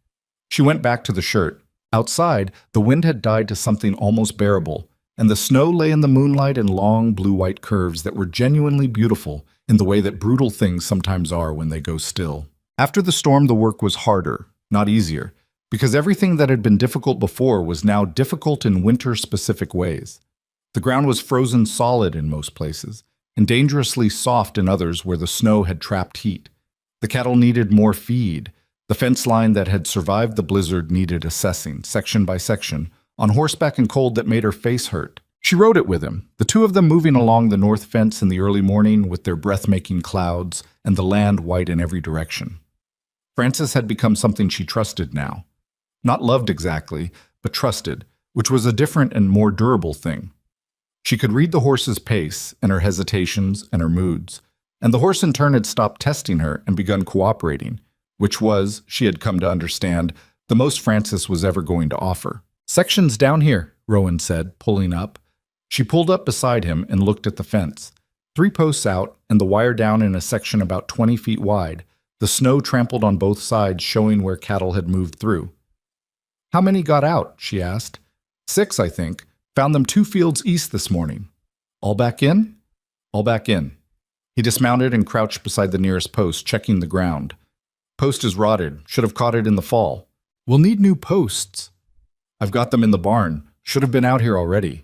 She went back to the shirt. Outside, the wind had died to something almost bearable, and the snow lay in the moonlight in long blue-white curves that were genuinely beautiful in the way that brutal things sometimes are when they go still. After the storm, the work was harder, not easier, because everything that had been difficult before was now difficult in winter-specific ways. The ground was frozen solid in most places, and dangerously soft in others where the snow had trapped heat. The cattle needed more feed. The fence line that had survived the blizzard needed assessing, section by section, on horseback and cold that made her face hurt. She rode it with him, the 2 of them moving along the north fence in the early morning with their breath-making clouds and the land white in every direction. Frances had become something she trusted now. Not loved exactly, but trusted, which was a different and more durable thing. She could read the horse's pace and her hesitations and her moods, and the horse in turn had stopped testing her and begun cooperating, which was, she had come to understand, the most Francis was ever going to offer. "Section's down here," Rowan said, pulling up. She pulled up beside him and looked at the fence. 3 posts out and the wire down in a section about 20 feet wide, the snow trampled on both sides showing where cattle had moved through. "How many got out?" she asked. 6, I think. Found them 2 fields east this morning." "All back in?" "All back in." He dismounted and crouched beside the nearest post, checking the ground. "Post is rotted. Should have caught it in the fall." "We'll need new posts." "I've got them in the barn. Should have been out here already."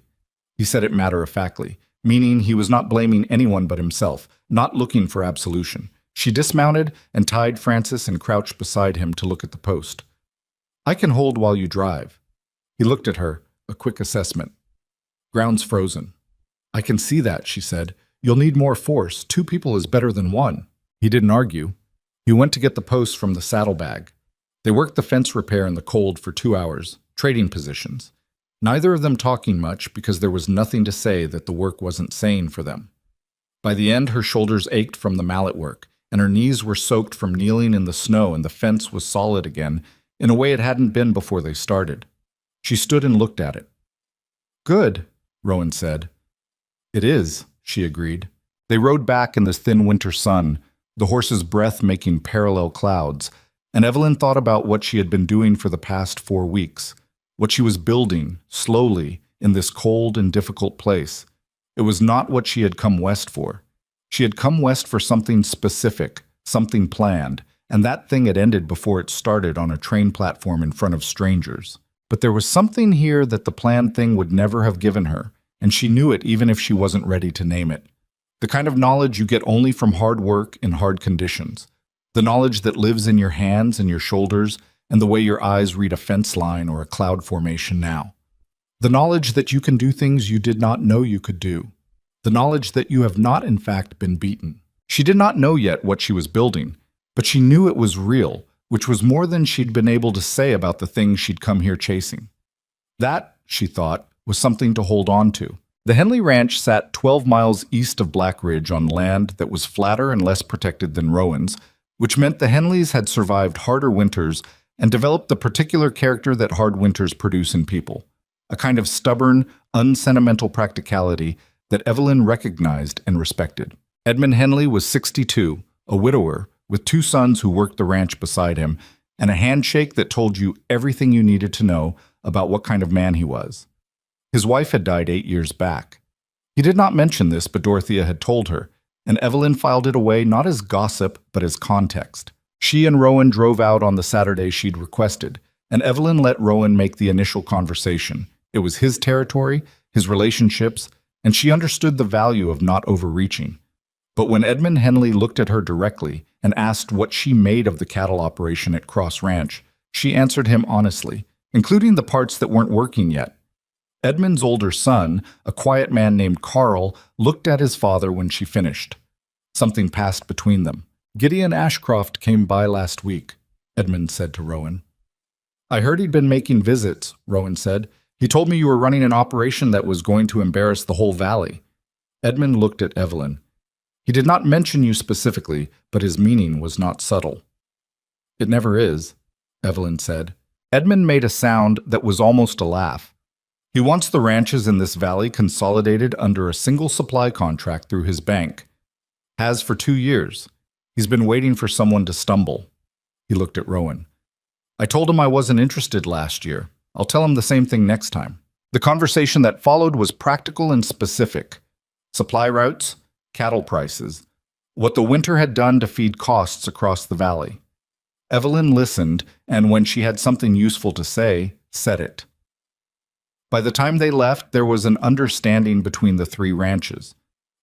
He said it matter-of-factly, meaning he was not blaming anyone but himself, not looking for absolution. She dismounted and tied Francis and crouched beside him to look at the post. "I can hold while you drive." He looked at her, a quick assessment. "Ground's frozen." "I can see that," she said. "You'll need more force. 2 people is better than 1. He didn't argue. He went to get the posts from the saddlebag. They worked the fence repair in the cold for 2 hours, trading positions. Neither of them talking much because there was nothing to say that the work wasn't saying for them. By the end, her shoulders ached from the mallet work, and her knees were soaked from kneeling in the snow, and the fence was solid again, in a way it hadn't been before they started. She stood and looked at it. "Good," Rowan said. "It is," she agreed. They rode back in the thin winter sun, the horse's breath making parallel clouds, and Evelyn thought about what she had been doing for the past 4 weeks, what she was building, slowly, in this cold and difficult place. It was not what she had come west for. She had come west for something specific, something planned, and that thing had ended before it started on a train platform in front of strangers. But there was something here that the planned thing would never have given her, and she knew it even if she wasn't ready to name it. The kind of knowledge you get only from hard work in hard conditions. The knowledge that lives in your hands and your shoulders and the way your eyes read a fence line or a cloud formation now. The knowledge that you can do things you did not know you could do. The knowledge that you have not in fact been beaten. She did not know yet what she was building, but she knew it was real, which was more than she'd been able to say about the things she'd come here chasing. That, she thought, was something to hold on to. The Henley Ranch sat 12 miles east of Black Ridge on land that was flatter and less protected than Rowan's, which meant the Henleys had survived harder winters and developed the particular character that hard winters produce in people, a kind of stubborn, unsentimental practicality that Evelyn recognized and respected. Edmund Henley was 62, a widower, with 2 sons who worked the ranch beside him, and a handshake that told you everything you needed to know about what kind of man he was. His wife had died 8 years back. He did not mention this, but Dorothea had told her, and Evelyn filed it away not as gossip, but as context. She and Rowan drove out on the Saturday she'd requested, and Evelyn let Rowan make the initial conversation. It was his territory, his relationships, and she understood the value of not overreaching. But when Edmund Henley looked at her directly and asked what she made of the cattle operation at Cross Ranch, she answered him honestly, including the parts that weren't working yet. Edmund's older son, a quiet man named Carl, looked at his father when she finished. Something passed between them. "Gideon Ashcroft came by last week," Edmund said to Rowan. "I heard he'd been making visits," Rowan said. "He told me you were running an operation that was going to embarrass the whole valley." Edmund looked at Evelyn. "He did not mention you specifically, but his meaning was not subtle." "It never is," Evelyn said. Edmund made a sound that was almost a laugh. "He wants the ranches in this valley consolidated under a single supply contract through his bank. Has for 2 years. He's been waiting for someone to stumble." He looked at Rowan. "I told him I wasn't interested last year. I'll tell him the same thing next time." The conversation that followed was practical and specific. Supply routes, cattle prices, what the winter had done to feed costs across the valley. Evelyn listened, and when she had something useful to say, said it. By the time they left, there was an understanding between the 3 ranches,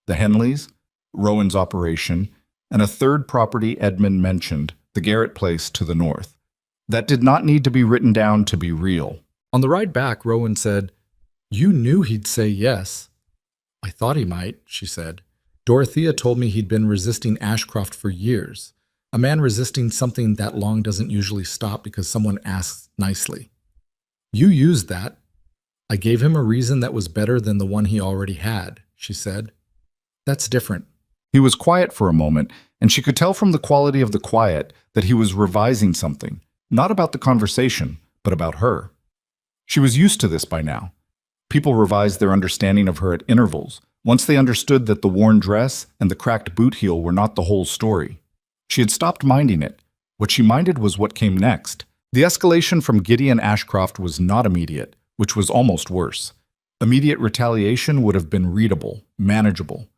the Henleys, Rowan's operation, and a third property Edmund mentioned, the Garrett place to the north. That did not need to be written down to be real. On the ride back, Rowan said, "You knew he'd say yes." "I thought he might," she said. "Dorothea told me he'd been resisting Ashcroft for years. A man resisting something that long doesn't usually stop because someone asks nicely." "You used that." I gave him a reason that was better than the one he already had, she said. That's different. He was quiet for a moment, and she could tell from the quality of the quiet that he was revising something, not about the conversation, but about her. She was used to this by now. People revised their understanding of her at intervals, once they understood that the worn dress and the cracked boot heel were not the whole story. She had stopped minding it. What she minded was what came next. The escalation from Gideon Ashcroft was not immediate, which was almost worse. Immediate retaliation would have been readable, manageable.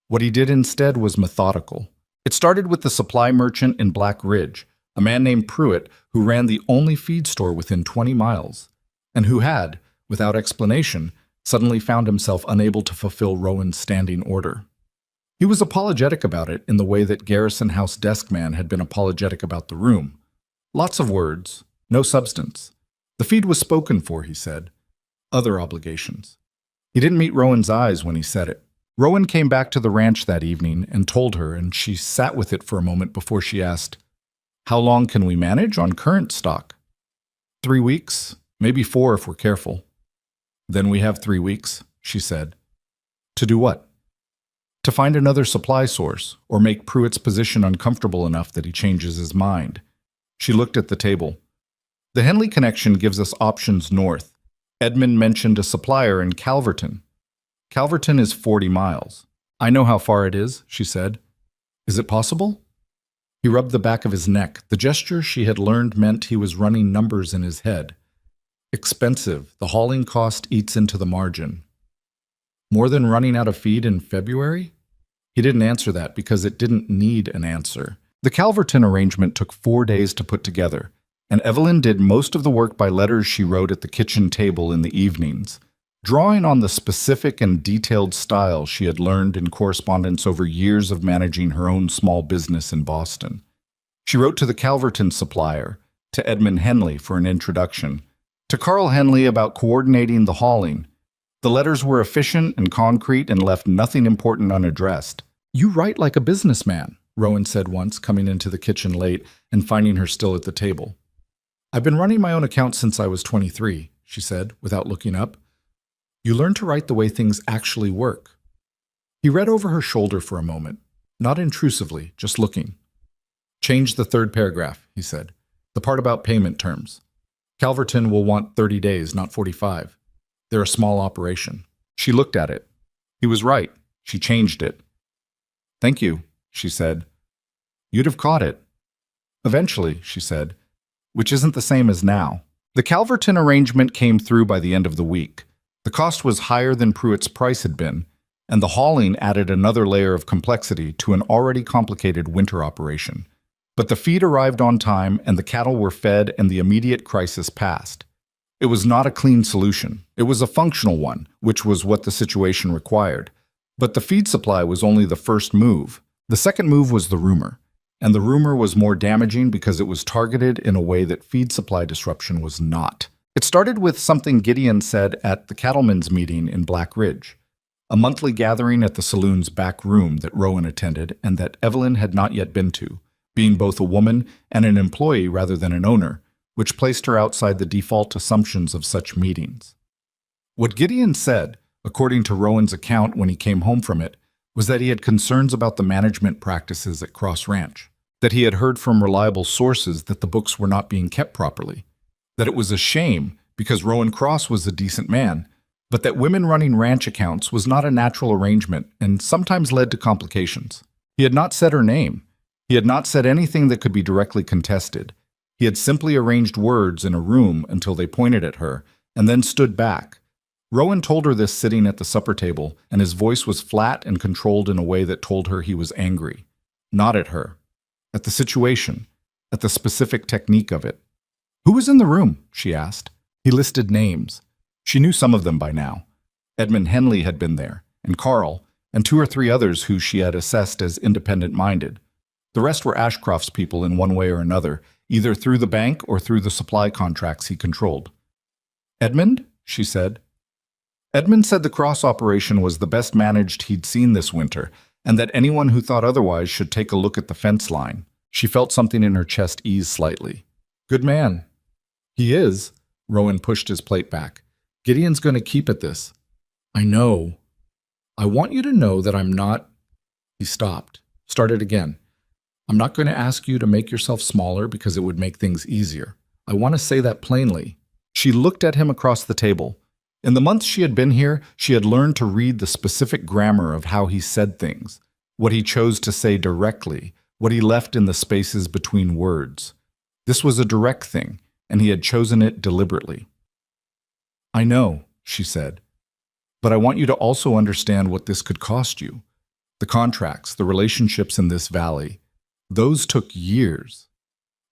What he did instead was methodical. It started with the supply merchant in Black Ridge, a man named Pruitt who ran the only feed store within 20 miles, and who had, without explanation, suddenly found himself unable to fulfill Rowan's standing order. He was apologetic about it in the way that Garrison House desk man had been apologetic about the room. Lots of words, no substance. The feed was spoken for, he said. Other obligations. He didn't meet Rowan's eyes when he said it. Rowan came back to the ranch that evening and told her, and she sat with it for a moment before she asked, "How long can we manage on current stock?" 3 weeks, maybe 4 if we're careful. Then we have 3 weeks, she said. To do what? To find another supply source, or make Pruitt's position uncomfortable enough that he changes his mind. She looked at the table. The Henley connection gives us options north. Edmund mentioned a supplier in Calverton. Calverton is 40 miles. I know how far it is, she said. Is it possible? He rubbed the back of his neck. The gesture she had learned meant he was running numbers in his head. Expensive. The hauling cost eats into the margin. More than running out of feed in February? He didn't answer that because it didn't need an answer. The Calverton arrangement took 4 days to put together, and Evelyn did most of the work by letters she wrote at the kitchen table in the evenings, drawing on the specific and detailed style she had learned in correspondence over years of managing her own small business in Boston. She wrote to the Calverton supplier, to Edmund Henley for an introduction, to Carl Henley about coordinating the hauling. The letters were efficient and concrete and left nothing important unaddressed. "You write like a businessman," Rowan said once, coming into the kitchen late and finding her still at the table. "I've been running my own account since I was 23, she said, without looking up. "You learn to write the way things actually work." He read over her shoulder for a moment, not intrusively, just looking. "Change the 3rd paragraph," he said. "The part about payment terms. Calverton will want 30 days, not 45. They're a small operation." She looked at it. He was right. She changed it. "Thank you," she said. "You'd have caught it." "Eventually," she said, "which isn't the same as now." The Calverton arrangement came through by the end of the week. The cost was higher than Pruitt's price had been, and the hauling added another layer of complexity to an already complicated winter operation. But the feed arrived on time, and the cattle were fed, and the immediate crisis passed. It was not a clean solution. It was a functional one, which was what the situation required. But the feed supply was only the first move. The second move was the rumor. And the rumor was more damaging because it was targeted in a way that feed supply disruption was not. It started with something Gideon said at the cattlemen's meeting in Black Ridge, a monthly gathering at the saloon's back room that Rowan attended and that Evelyn had not yet been to, being both a woman and an employee rather than an owner, which placed her outside the default assumptions of such meetings. What Gideon said, according to Rowan's account when he came home from it, was that he had concerns about the management practices at Cross Ranch, that he had heard from reliable sources that the books were not being kept properly, that it was a shame because Rowan Cross was a decent man, but that women running ranch accounts was not a natural arrangement and sometimes led to complications. He had not said her name. He had not said anything that could be directly contested. He had simply arranged words in a room until they pointed at her, and then stood back. Rowan told her this sitting at the supper table, and his voice was flat and controlled in a way that told her he was angry. Not at her. At the situation. At the specific technique of it. "Who was in the room?" she asked. He listed names. She knew some of them by now. Edmund Henley had been there, and Carl, and 2 or 3 others who she had assessed as independent-minded. The rest were Ashcroft's people in one way or another, either through the bank or through the supply contracts he controlled. "Edmund?" she said. Edmund said the cross operation was the best managed he'd seen this winter, and that anyone who thought otherwise should take a look at the fence line. She felt something in her chest ease slightly. "Good man." "He is." Rowan pushed his plate back. Gideon's going to keep at this. I know. I want you to know that I'm not... He stopped. Started again. I'm not going to ask you to make yourself smaller because it would make things easier. I want to say that plainly. She looked at him across the table. In the months she had been here, she had learned to read the specific grammar of how he said things, what he chose to say directly, what he left in the spaces between words. This was a direct thing, and he had chosen it deliberately. I know, she said, but I want you to also understand what this could cost you. The contracts, the relationships in this valley, those took years.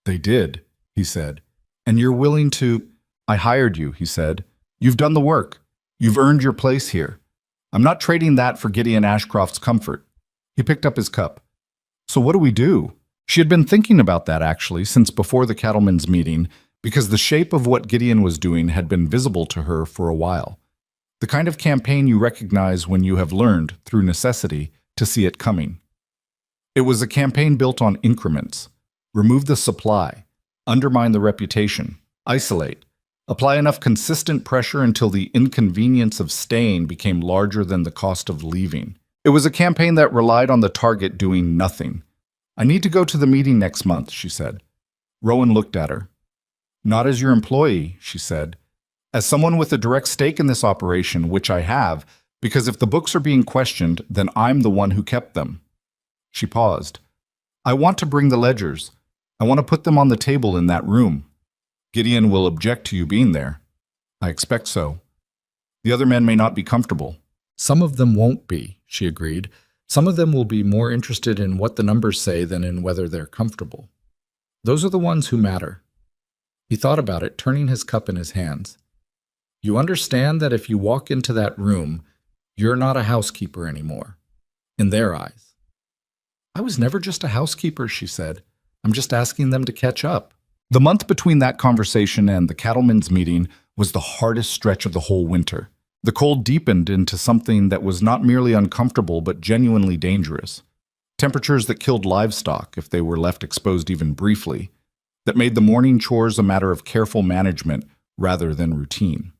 They did, he said, and you're willing to... I hired you, he said. You've done the work. You've earned your place here. I'm not trading that for Gideon Ashcroft's comfort. He picked up his cup. So what do we do? She had been thinking about that, actually, since before the cattlemen's meeting, because the shape of what Gideon was doing had been visible to her for a while. The kind of campaign you recognize when you have learned, through necessity, to see it coming. It was a campaign built on increments. Remove the supply, undermine the reputation, isolate, apply enough consistent pressure until the inconvenience of staying became larger than the cost of leaving. It was a campaign that relied on the target doing nothing. I need to go to the meeting next month, she said. Rowan looked at her. Not as your employee, she said. As someone with a direct stake in this operation, which I have, because if the books are being questioned, then I'm the one who kept them. She paused. I want to bring the ledgers. I want to put them on the table in that room. Gideon will object to you being there. I expect so. The other men may not be comfortable. Some of them won't be, she agreed. Some of them will be more interested in what the numbers say than in whether they're comfortable. Those are the ones who matter. He thought about it, turning his cup in his hands. You understand that if you walk into that room, you're not a housekeeper anymore, in their eyes. I was never just a housekeeper, she said. I'm just asking them to catch up. The month between that conversation and the cattlemen's meeting was the hardest stretch of the whole winter. The cold deepened into something that was not merely uncomfortable but genuinely dangerous. Temperatures that killed livestock if they were left exposed even briefly, that made the morning chores a matter of careful management rather than routine.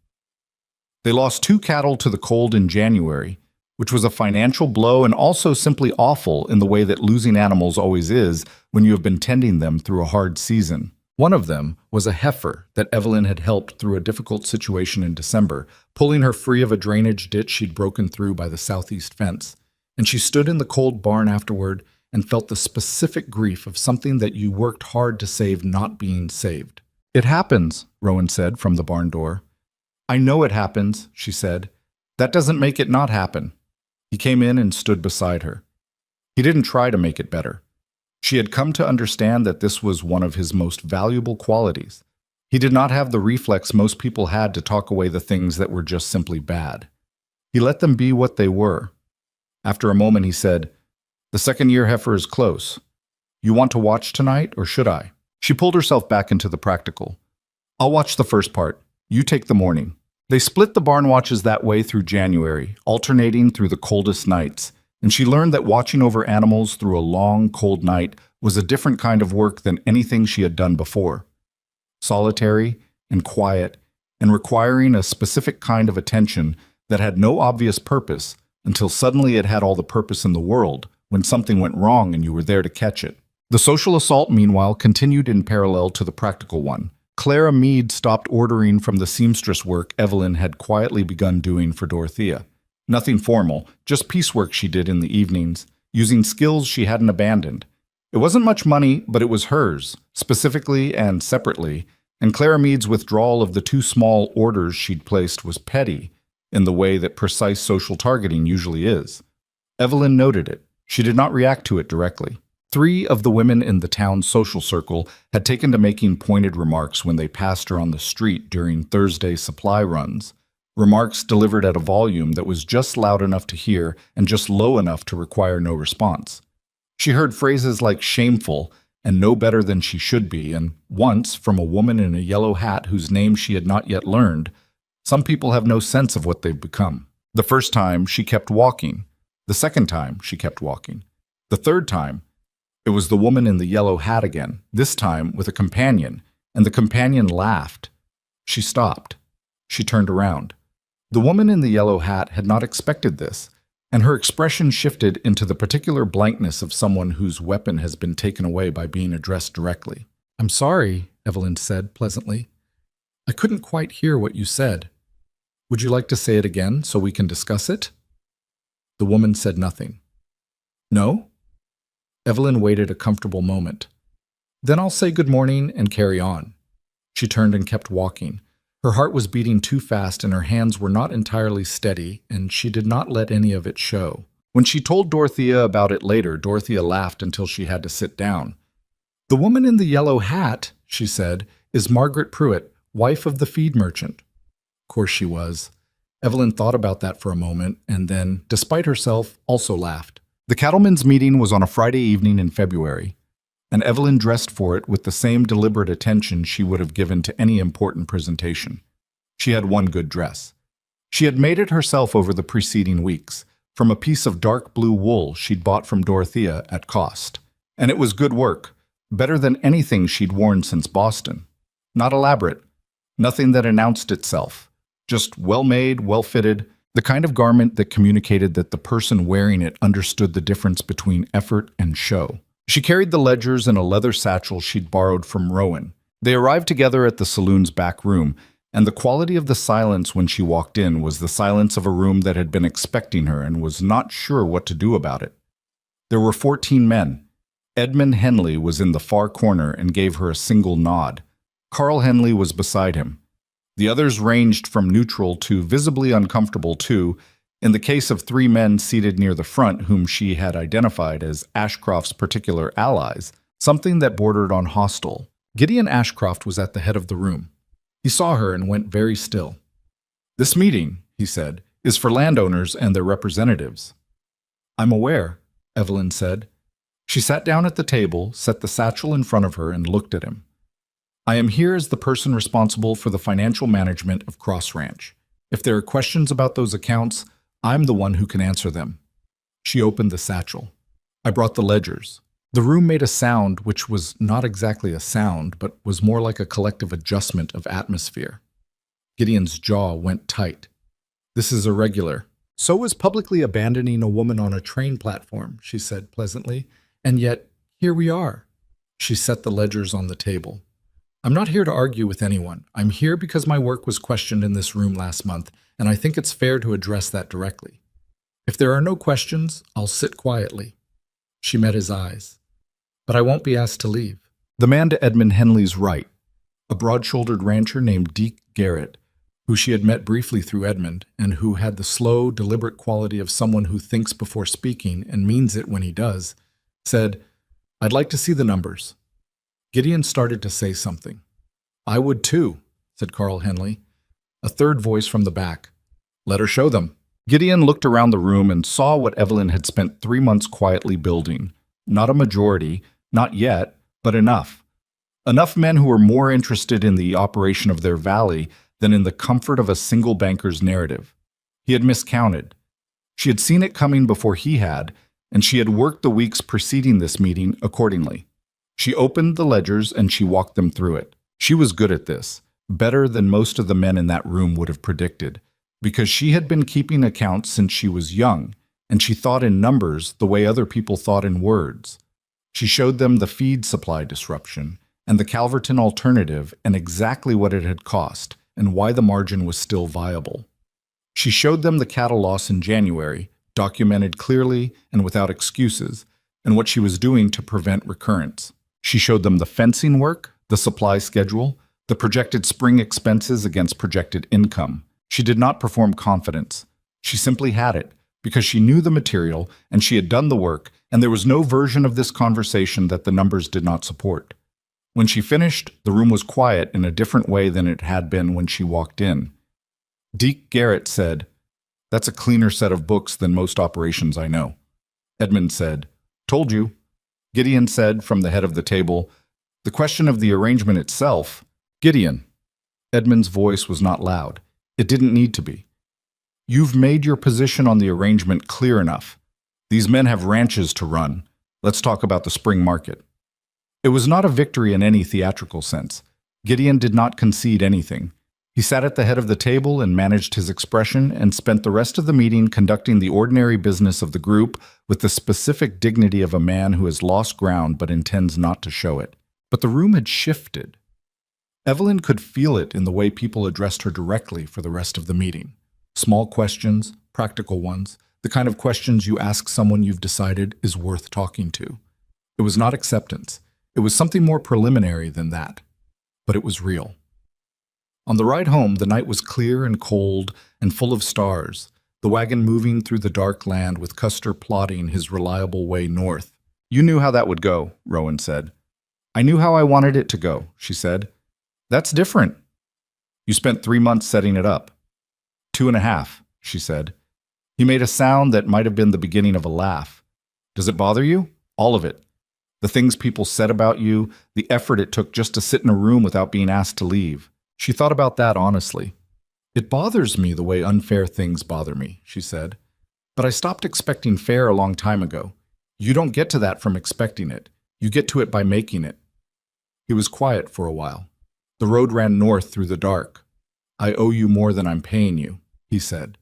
They lost 2 cattle to the cold in January, which was a financial blow and also simply awful in the way that losing animals always is when you have been tending them through a hard season. One of them was a heifer that Evelyn had helped through a difficult situation in December, pulling her free of a drainage ditch she'd broken through by the southeast fence. And she stood in the cold barn afterward and felt the specific grief of something that you worked hard to save not being saved. It happens, Rowan said from the barn door. I know it happens, she said. That doesn't make it not happen. He came in and stood beside her. He didn't try to make it better. She had come to understand that this was one of his most valuable qualities. He did not have the reflex most people had to talk away the things that were just simply bad. He let them be what they were. After a moment, he said, The second-year heifer is close. You want to watch tonight, or should I? She pulled herself back into the practical. I'll watch the first part. You take the morning. They split the barn watches that way through January, alternating through the coldest nights, and she learned that watching over animals through a long, cold night was a different kind of work than anything she had done before. Solitary and quiet, and requiring a specific kind of attention that had no obvious purpose until suddenly it had all the purpose in the world when something went wrong and you were there to catch it. The social assault, meanwhile, continued in parallel to the practical one. Clara Meade stopped ordering from the seamstress work Evelyn had quietly begun doing for Dorothea. Nothing formal, just piecework she did in the evenings, using skills she hadn't abandoned. It wasn't much money, but it was hers, specifically and separately, and Clara Meade's withdrawal of the 2 small orders she'd placed was petty, in the way that precise social targeting usually is. Evelyn noted it. She did not react to it directly. 3 of the women in the town's social circle had taken to making pointed remarks when they passed her on the street during Thursday supply runs. Remarks delivered at a volume that was just loud enough to hear and just low enough to require no response. She heard phrases like shameful and no better than she should be, and once, from a woman in a yellow hat whose name she had not yet learned, some people have no sense of what they've become. The first time, she kept walking. The second time, she kept walking. The third time, it was the woman in the yellow hat again, this time with a companion, and the companion laughed. She stopped. She turned around. The woman in the yellow hat had not expected this, and her expression shifted into the particular blankness of someone whose weapon has been taken away by being addressed directly. "I'm sorry," Evelyn said pleasantly. "I couldn't quite hear what you said. Would you like to say it again so we can discuss it?" The woman said nothing. "No?" Evelyn waited a comfortable moment. "Then I'll say good morning and carry on." She turned and kept walking. Her heart was beating too fast and her hands were not entirely steady, and she did not let any of it show. When she told Dorothea about it later, Dorothea laughed until she had to sit down. "The woman in the yellow hat," she said, "is Margaret Pruitt, wife of the feed merchant." Of course she was. Evelyn thought about that for a moment and then, despite herself, also laughed. The cattlemen's meeting was on a Friday evening in February, and Evelyn dressed for it with the same deliberate attention she would have given to any important presentation. She had one good dress. She had made it herself over the preceding weeks, from a piece of dark blue wool she'd bought from Dorothea at cost. And it was good work, better than anything she'd worn since Boston. Not elaborate, nothing that announced itself, just well-made, well-fitted, the kind of garment that communicated that the person wearing it understood the difference between effort and show. She carried the ledgers in a leather satchel she'd borrowed from Rowan. They arrived together at the saloon's back room, and the quality of the silence when she walked in was the silence of a room that had been expecting her and was not sure what to do about it. There were 14 men. Edmund Henley was in the far corner and gave her a single nod. Carl Henley was beside him. The others ranged from neutral to visibly uncomfortable too, in the case of 3 men seated near the front whom she had identified as Ashcroft's particular allies, something that bordered on hostile. Gideon Ashcroft was at the head of the room. He saw her and went very still. "This meeting," he said, "is for landowners and their representatives." "I'm aware," Evelyn said. She sat down at the table, set the satchel in front of her, and looked at him. "I am here as the person responsible for the financial management of Cross Ranch. If there are questions about those accounts, I'm the one who can answer them." She opened the satchel. "I brought the ledgers." The room made a sound which was not exactly a sound, but was more like a collective adjustment of atmosphere. Gideon's jaw went tight. "This is irregular." "So is publicly abandoning a woman on a train platform," she said pleasantly. "And yet, here we are." She set the ledgers on the table. "I'm not here to argue with anyone. I'm here because my work was questioned in this room last month, and I think it's fair to address that directly. If there are no questions, I'll sit quietly." She met his eyes. "But I won't be asked to leave." The man to Edmund Henley's right, a broad-shouldered rancher named Deke Garrett, who she had met briefly through Edmund, and who had the slow, deliberate quality of someone who thinks before speaking and means it when he does, said, "I'd like to see the numbers." Gideon started to say something. "I would too," said Carl Henley. A third voice from the back. "Let her show them." Gideon looked around the room and saw what Evelyn had spent 3 months quietly building. Not a majority, not yet, but enough. Enough men who were more interested in the operation of their valley than in the comfort of a single banker's narrative. He had miscounted. She had seen it coming before he had, and she had worked the weeks preceding this meeting accordingly. She opened the ledgers and she walked them through it. She was good at this, better than most of the men in that room would have predicted, because she had been keeping accounts since she was young, and she thought in numbers the way other people thought in words. She showed them the feed supply disruption and the Calverton alternative and exactly what it had cost and why the margin was still viable. She showed them the cattle loss in January, documented clearly and without excuses, and what she was doing to prevent recurrence. She showed them the fencing work, the supply schedule, the projected spring expenses against projected income. She did not perform confidence. She simply had it, because she knew the material and she had done the work, and there was no version of this conversation that the numbers did not support. When she finished, the room was quiet in a different way than it had been when she walked in. Deke Garrett said, "That's a cleaner set of books than most operations I know." Edmund said, "Told you." Gideon said from the head of the table, "The question of the arrangement itself." "Gideon." Edmund's voice was not loud. It didn't need to be. "You've made your position on the arrangement clear enough. These men have ranches to run. Let's talk about the spring market." It was not a victory in any theatrical sense. Gideon did not concede anything. He sat at the head of the table and managed his expression and spent the rest of the meeting conducting the ordinary business of the group with the specific dignity of a man who has lost ground but intends not to show it. But the room had shifted. Evelyn could feel it in the way people addressed her directly for the rest of the meeting. Small questions, practical ones, the kind of questions you ask someone you've decided is worth talking to. It was not acceptance. It was something more preliminary than that. But it was real. On the ride home, the night was clear and cold and full of stars, the wagon moving through the dark land with Custer plodding his reliable way north. "You knew how that would go," Rowan said. "I knew how I wanted it to go," she said. "That's different." "You spent 3 months setting it up." 2.5, she said. He made a sound that might have been the beginning of a laugh. "Does it bother you?" "All of it. The things people said about you, the effort it took just to sit in a room without being asked to leave." She thought about that honestly. "It bothers me the way unfair things bother me," she said. "But I stopped expecting fair a long time ago. You don't get to that from expecting it. You get to it by making it." He was quiet for a while. The road ran north through the dark. "I owe you more than I'm paying you," he said.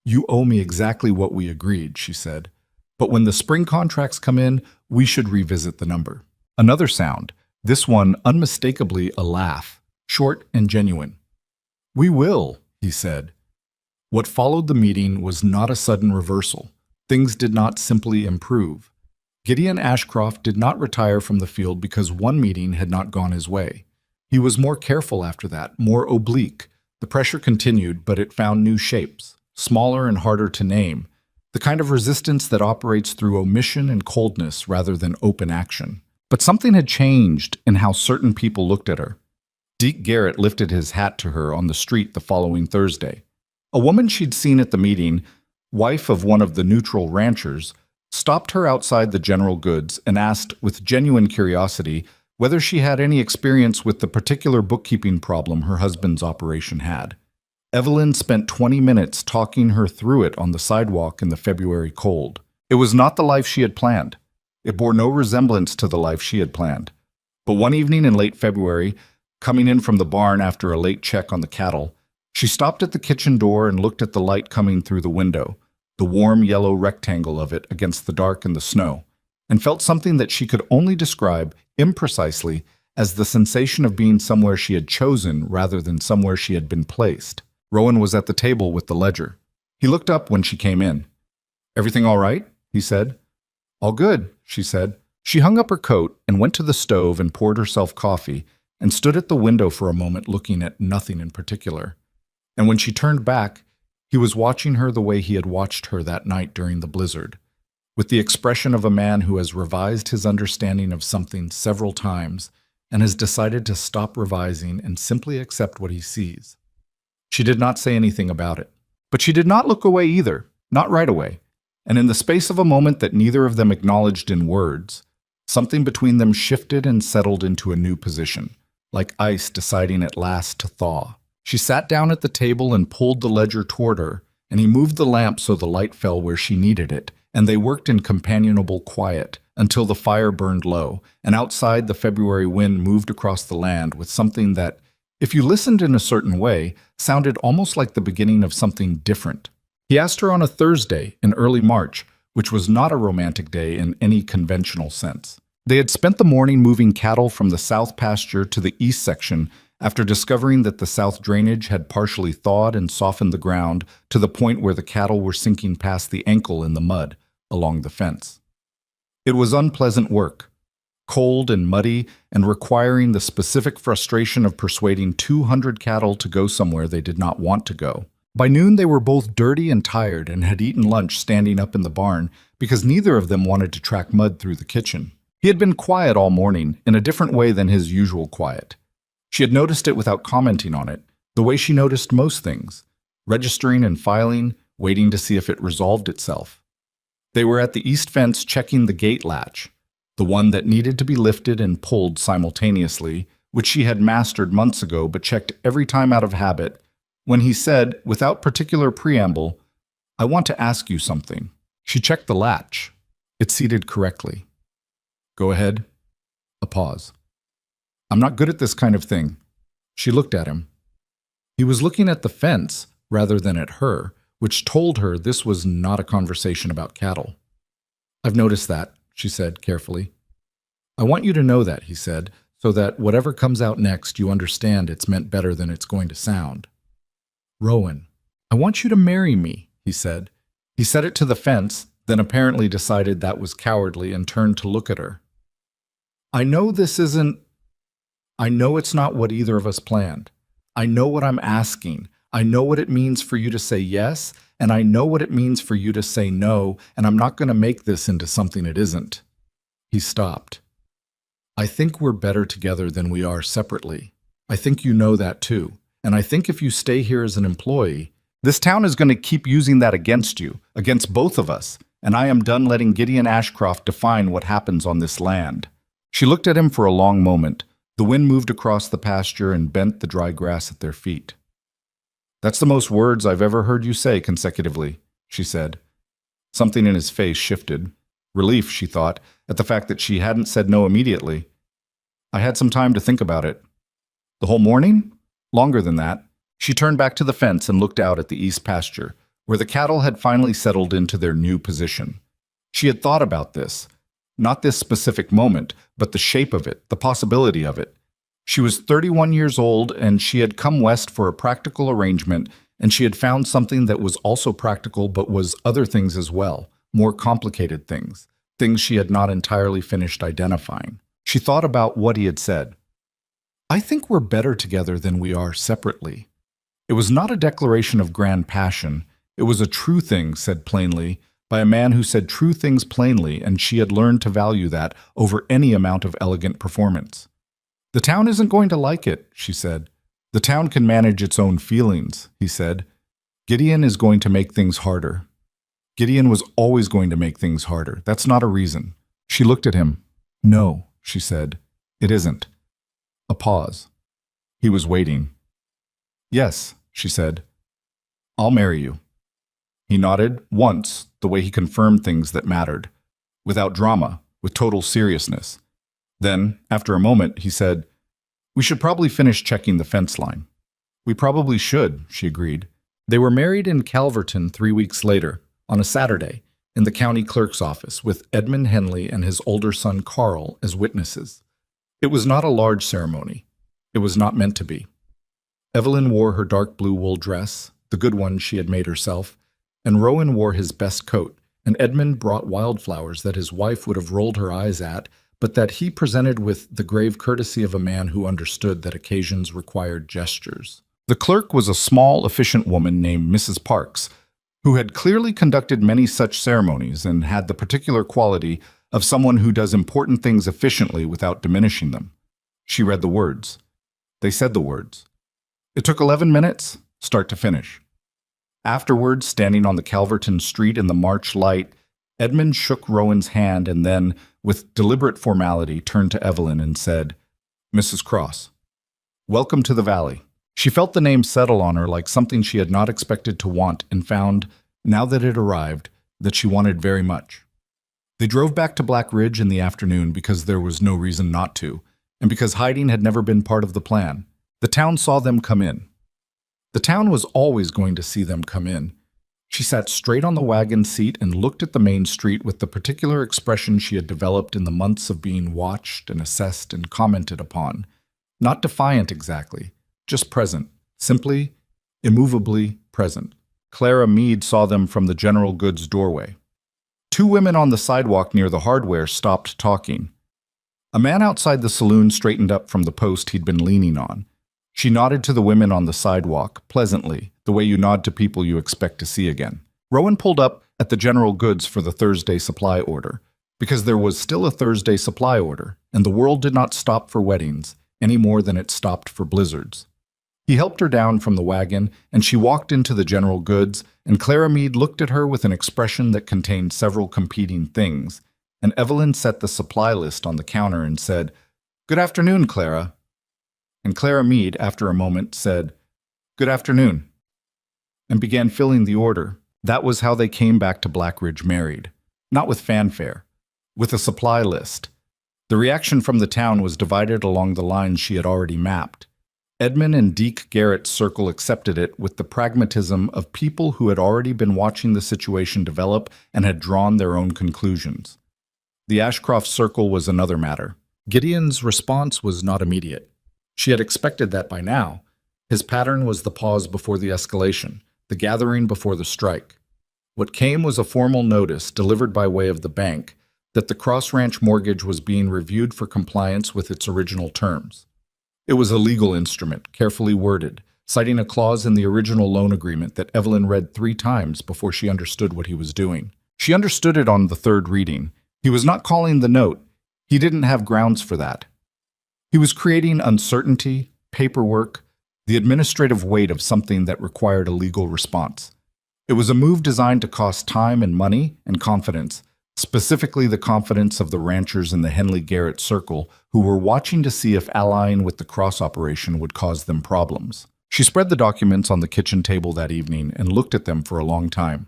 "You owe me exactly what we agreed," she said. "But when the spring contracts come in, we should revisit the number." Another sound, this one unmistakably a laugh, short and genuine. "We will," he said. What followed the meeting was not a sudden reversal. Things did not simply improve. Gideon Ashcroft did not retire from the field because one meeting had not gone his way. He was more careful after that, more oblique. The pressure continued, but it found new shapes, smaller and harder to name, the kind of resistance that operates through omission and coldness rather than open action. But something had changed in how certain people looked at her. Deke Garrett lifted his hat to her on the street the following Thursday. A woman she'd seen at the meeting, wife of one of the neutral ranchers, stopped her outside the General Goods and asked, with genuine curiosity, whether she had any experience with the particular bookkeeping problem her husband's operation had. Evelyn spent 20 minutes talking her through it on the sidewalk in the February cold. It was not the life she had planned. It bore no resemblance to the life she had planned. But one evening in late February, coming in from the barn after a late check on the cattle, she stopped at the kitchen door and looked at the light coming through the window, the warm yellow rectangle of it against the dark and the snow, and felt something that she could only describe, imprecisely, as the sensation of being somewhere she had chosen rather than somewhere she had been placed. Rowan was at the table with the ledger. He looked up when she came in. "Everything all right?" he said. "All good," she said. She hung up her coat and went to the stove and poured herself coffee and stood at the window for a moment looking at nothing in particular. And when she turned back, he was watching her the way he had watched her that night during the blizzard, with the expression of a man who has revised his understanding of something several times and has decided to stop revising and simply accept what he sees. She did not say anything about it. But she did not look away either, not right away. And in the space of a moment that neither of them acknowledged in words, something between them shifted and settled into a new position, like ice deciding at last to thaw. She sat down at the table and pulled the ledger toward her, and he moved the lamp so the light fell where she needed it, and they worked in companionable quiet until the fire burned low, and outside the February wind moved across the land with something that, if you listened in a certain way, sounded almost like the beginning of something different. He asked her on a Thursday in early March, which was not a romantic day in any conventional sense. They had spent the morning moving cattle from the south pasture to the east section after discovering that the south drainage had partially thawed and softened the ground to the point where the cattle were sinking past the ankle in the mud along the fence. It was unpleasant work, cold and muddy and requiring the specific frustration of persuading 200 cattle to go somewhere they did not want to go. By noon they were both dirty and tired and had eaten lunch standing up in the barn because neither of them wanted to track mud through the kitchen. He had been quiet all morning in a different way than his usual quiet. She had noticed it without commenting on it, the way she noticed most things, registering and filing, waiting to see if it resolved itself. They were at the east fence checking the gate latch, the one that needed to be lifted and pulled simultaneously, which she had mastered months ago but checked every time out of habit, when he said, without particular preamble, "I want to ask you something." She checked the latch. It seated correctly. "Go ahead." A pause. "I'm not good at this kind of thing." She looked at him. He was looking at the fence rather than at her, which told her this was not a conversation about cattle. "I've noticed that," she said carefully. "I want you to know that," he said, "so that whatever comes out next, you understand it's meant better than it's going to sound." "Rowan, I want you to marry me," he said. He said it to the fence, then apparently decided that was cowardly and turned to look at her. I know it's not what either of us planned. I know what I'm asking. I know what it means for you to say yes, and I know what it means for you to say no, and I'm not going to make this into something it isn't." He stopped. "I think we're better together than we are separately. I think you know that too. And I think if you stay here as an employee, this town is going to keep using that against you, against both of us, and I am done letting Gideon Ashcroft define what happens on this land." She looked at him for a long moment. The wind moved across the pasture and bent the dry grass at their feet. "That's the most words I've ever heard you say consecutively," she said. Something in his face shifted. Relief, she thought, at the fact that she hadn't said no immediately. "I had some time to think about it." "The whole morning?" "Longer than that." She turned back to the fence and looked out at the east pasture, where the cattle had finally settled into their new position. She had thought about this. Not this specific moment, but the shape of it, the possibility of it. She was 31 years old, and she had come west for a practical arrangement, and she had found something that was also practical but was other things as well, more complicated things, things she had not entirely finished identifying. She thought about what he had said. "I think we're better together than we are separately." It was not a declaration of grand passion. It was a true thing said plainly, by a man who said true things plainly, and she had learned to value that over any amount of elegant performance. "The town isn't going to like it," she said. "The town can manage its own feelings," he said. "Gideon is going to make things harder." Gideon was always going to make things harder. That's not a reason. She looked at him. "No," she said. "It isn't." A pause. He was waiting. "Yes," she said. "I'll marry you." He nodded, once, the way he confirmed things that mattered, without drama, with total seriousness. Then, after a moment, he said, "We should probably finish checking the fence line." "We probably should," she agreed. They were married in Calverton 3 weeks later, on a Saturday, in the county clerk's office, with Edmund Henley and his older son Carl as witnesses. It was not a large ceremony. It was not meant to be. Evelyn wore her dark blue wool dress, the good one she had made herself, and Rowan wore his best coat, and Edmund brought wildflowers that his wife would have rolled her eyes at, but that he presented with the grave courtesy of a man who understood that occasions required gestures. The clerk was a small, efficient woman named Mrs. Parks, who had clearly conducted many such ceremonies and had the particular quality of someone who does important things efficiently without diminishing them. She read the words. They said the words. It took 11 minutes, start to finish. Afterwards, standing on the Calverton street in the March light, Edmund shook Rowan's hand and then, with deliberate formality, turned to Evelyn and said, "Mrs. Cross, welcome to the valley." She felt the name settle on her like something she had not expected to want and found, now that it arrived, that she wanted very much. They drove back to Black Ridge in the afternoon because there was no reason not to, and because hiding had never been part of the plan. The town saw them come in. The town was always going to see them come in. She sat straight on the wagon seat and looked at the main street with the particular expression she had developed in the months of being watched and assessed and commented upon. Not defiant exactly, just present, simply, immovably present. Clara Meade saw them from the general goods doorway. Two women on the sidewalk near the hardware stopped talking. A man outside the saloon straightened up from the post he'd been leaning on. She nodded to the women on the sidewalk, pleasantly, the way you nod to people you expect to see again. Rowan pulled up at the general goods for the Thursday supply order, because there was still a Thursday supply order, and the world did not stop for weddings, any more than it stopped for blizzards. He helped her down from the wagon, and she walked into the general goods, and Clara Meade looked at her with an expression that contained several competing things, and Evelyn set the supply list on the counter and said, "Good afternoon, Clara." And Clara Meade, after a moment, said, "Good afternoon," and began filling the order. That was how they came back to Black Ridge married. Not with fanfare, with a supply list. The reaction from the town was divided along the lines she had already mapped. Edmund and Deke Garrett's circle accepted it with the pragmatism of people who had already been watching the situation develop and had drawn their own conclusions. The Ashcroft circle was another matter. Gideon's response was not immediate. She had expected that by now. His pattern was the pause before the escalation, the gathering before the strike. What came was a formal notice delivered by way of the bank that the Cross Ranch mortgage was being reviewed for compliance with its original terms. It was a legal instrument, carefully worded, citing a clause in the original loan agreement that Evelyn read 3 times before she understood what he was doing. She understood it on the 3rd reading. He was not calling the note. He didn't have grounds for that. He was creating uncertainty, paperwork, the administrative weight of something that required a legal response. It was a move designed to cost time and money and confidence, specifically the confidence of the ranchers in the Henley Garrett circle who were watching to see if allying with the Cross operation would cause them problems. She spread the documents on the kitchen table that evening and looked at them for a long time.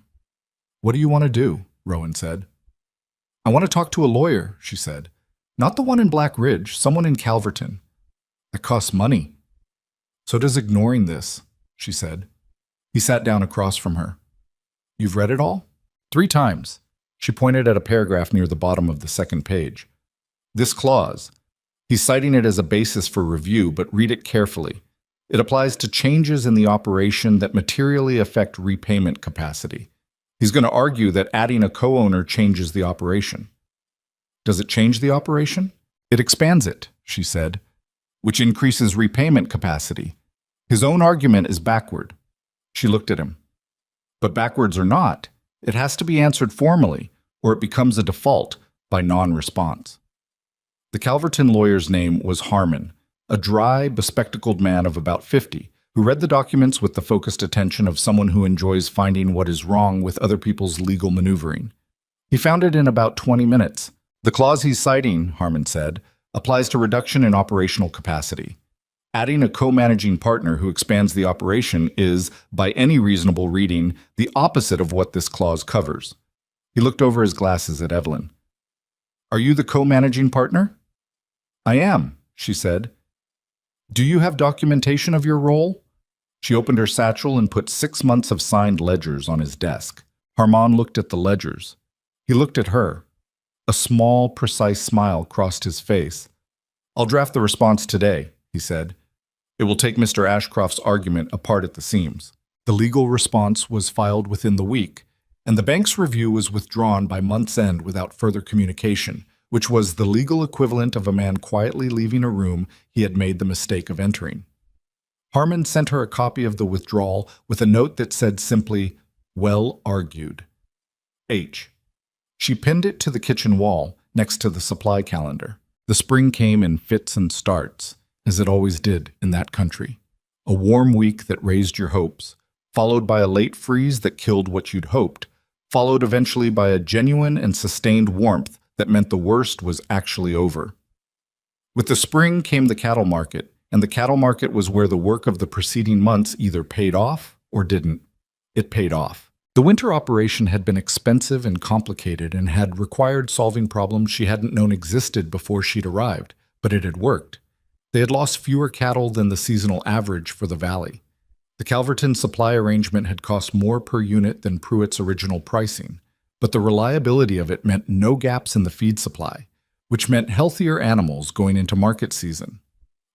"What do you want to do?" Rowan said. "I want to talk to a lawyer," she said. "Not the one in Black Ridge, someone in Calverton. That costs money." "So does ignoring this," she said. He sat down across from her. "You've read it all?" 3 times. She pointed at a paragraph near the bottom of the 2nd page. "This clause. He's citing it as a basis for review, but read it carefully. It applies to changes in the operation that materially affect repayment capacity. He's going to argue that adding a co-owner changes the operation." "Does it change the operation?" "It expands it," she said, "which increases repayment capacity. His own argument is backward." She looked at him. "But backwards or not, it has to be answered formally, or it becomes a default by non-response." The Calverton lawyer's name was Harmon, a dry, bespectacled man of about 50, who read the documents with the focused attention of someone who enjoys finding what is wrong with other people's legal maneuvering. He found it in about 20 minutes. "The clause he's citing," Harmon said, "applies to reduction in operational capacity. Adding a co-managing partner who expands the operation is, by any reasonable reading, the opposite of what this clause covers." He looked over his glasses at Evelyn. "Are you the co-managing partner?" "I am," she said. "Do you have documentation of your role?" She opened her satchel and put 6 months of signed ledgers on his desk. Harmon looked at the ledgers. He looked at her. A small, precise smile crossed his face. "I'll draft the response today," he said. "It will take Mr. Ashcroft's argument apart at the seams." The legal response was filed within the week, and the bank's review was withdrawn by month's end without further communication, which was the legal equivalent of a man quietly leaving a room he had made the mistake of entering. Harmon sent her a copy of the withdrawal with a note that said simply, "Well argued. H." She pinned it to the kitchen wall next to the supply calendar. The spring came in fits and starts, as it always did in that country. A warm week that raised your hopes, followed by a late freeze that killed what you'd hoped, followed eventually by a genuine and sustained warmth that meant the worst was actually over. With the spring came the cattle market, and the cattle market was where the work of the preceding months either paid off or didn't. It paid off. The winter operation had been expensive and complicated and had required solving problems she hadn't known existed before she'd arrived, but it had worked. They had lost fewer cattle than the seasonal average for the valley. The Calverton supply arrangement had cost more per unit than Pruitt's original pricing, but the reliability of it meant no gaps in the feed supply, which meant healthier animals going into market season.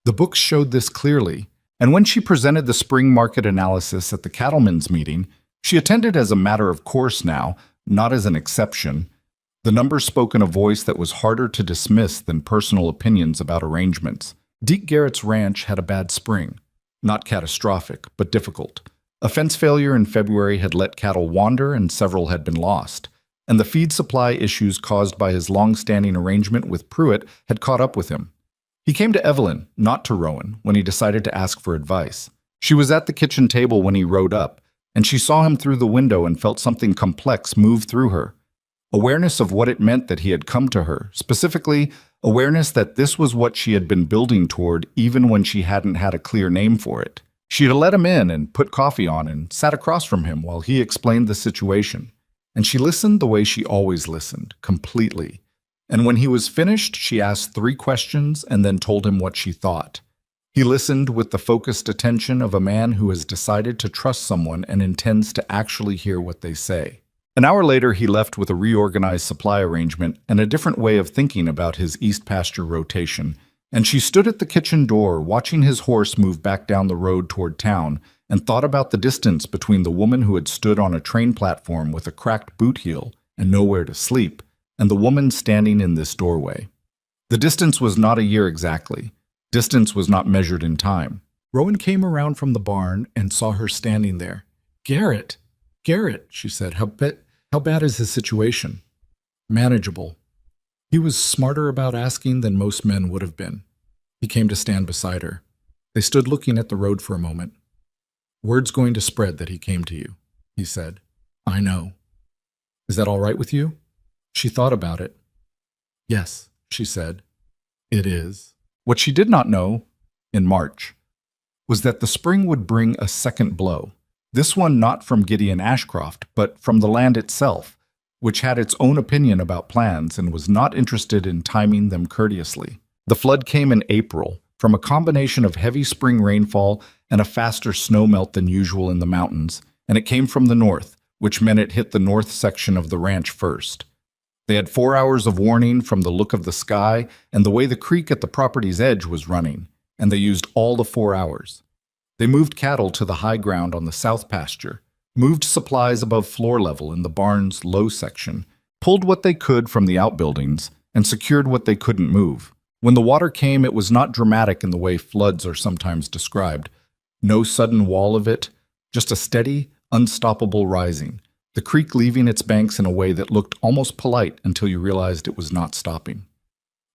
The books showed this clearly, and when she presented the spring market analysis at the cattlemen's meeting, she attended as a matter of course now, not as an exception. The numbers spoke in a voice that was harder to dismiss than personal opinions about arrangements. Deke Garrett's ranch had a bad spring. Not catastrophic, but difficult. A fence failure in February had let cattle wander and several had been lost, and the feed supply issues caused by his long-standing arrangement with Pruitt had caught up with him. He came to Evelyn, not to Rowan, when he decided to ask for advice. She was at the kitchen table when he rode up, and she saw him through the window and felt something complex move through her. Awareness of what it meant that he had come to her, specifically awareness that this was what she had been building toward even when she hadn't had a clear name for it. She had let him in and put coffee on and sat across from him while he explained the situation. And she listened the way she always listened, completely. And when he was finished, she asked 3 questions and then told him what she thought. He listened with the focused attention of a man who has decided to trust someone and intends to actually hear what they say. An hour later, he left with a reorganized supply arrangement and a different way of thinking about his east pasture rotation, and she stood at the kitchen door, watching his horse move back down the road toward town, and thought about the distance between the woman who had stood on a train platform with a cracked boot heel and nowhere to sleep, and the woman standing in this doorway. The distance was not a year exactly. Distance was not measured in time. Rowan came around from the barn and saw her standing there. Garrett, she said, how bad is his situation? Manageable. He was smarter about asking than most men would have been. He came to stand beside her. They stood looking at the road for a moment. Word's going to spread that he came to you, he said. I know. Is that all right with you? She thought about it. Yes, she said. It is. What she did not know, in March, was that the spring would bring a second blow. This one not from Gideon Ashcroft, but from the land itself, which had its own opinion about plans and was not interested in timing them courteously. The flood came in April, from a combination of heavy spring rainfall and a faster snowmelt than usual in the mountains, and it came from the north, which meant it hit the north section of the ranch first. They had 4 hours of warning from the look of the sky and the way the creek at the property's edge was running, and they used all the 4 hours. They moved cattle to the high ground on the south pasture, moved supplies above floor level in the barn's low section, pulled what they could from the outbuildings, and secured what they couldn't move. When the water came, it was not dramatic in the way floods are sometimes described. No sudden wall of it, just a steady, unstoppable rising, the creek leaving its banks in a way that looked almost polite until you realized it was not stopping.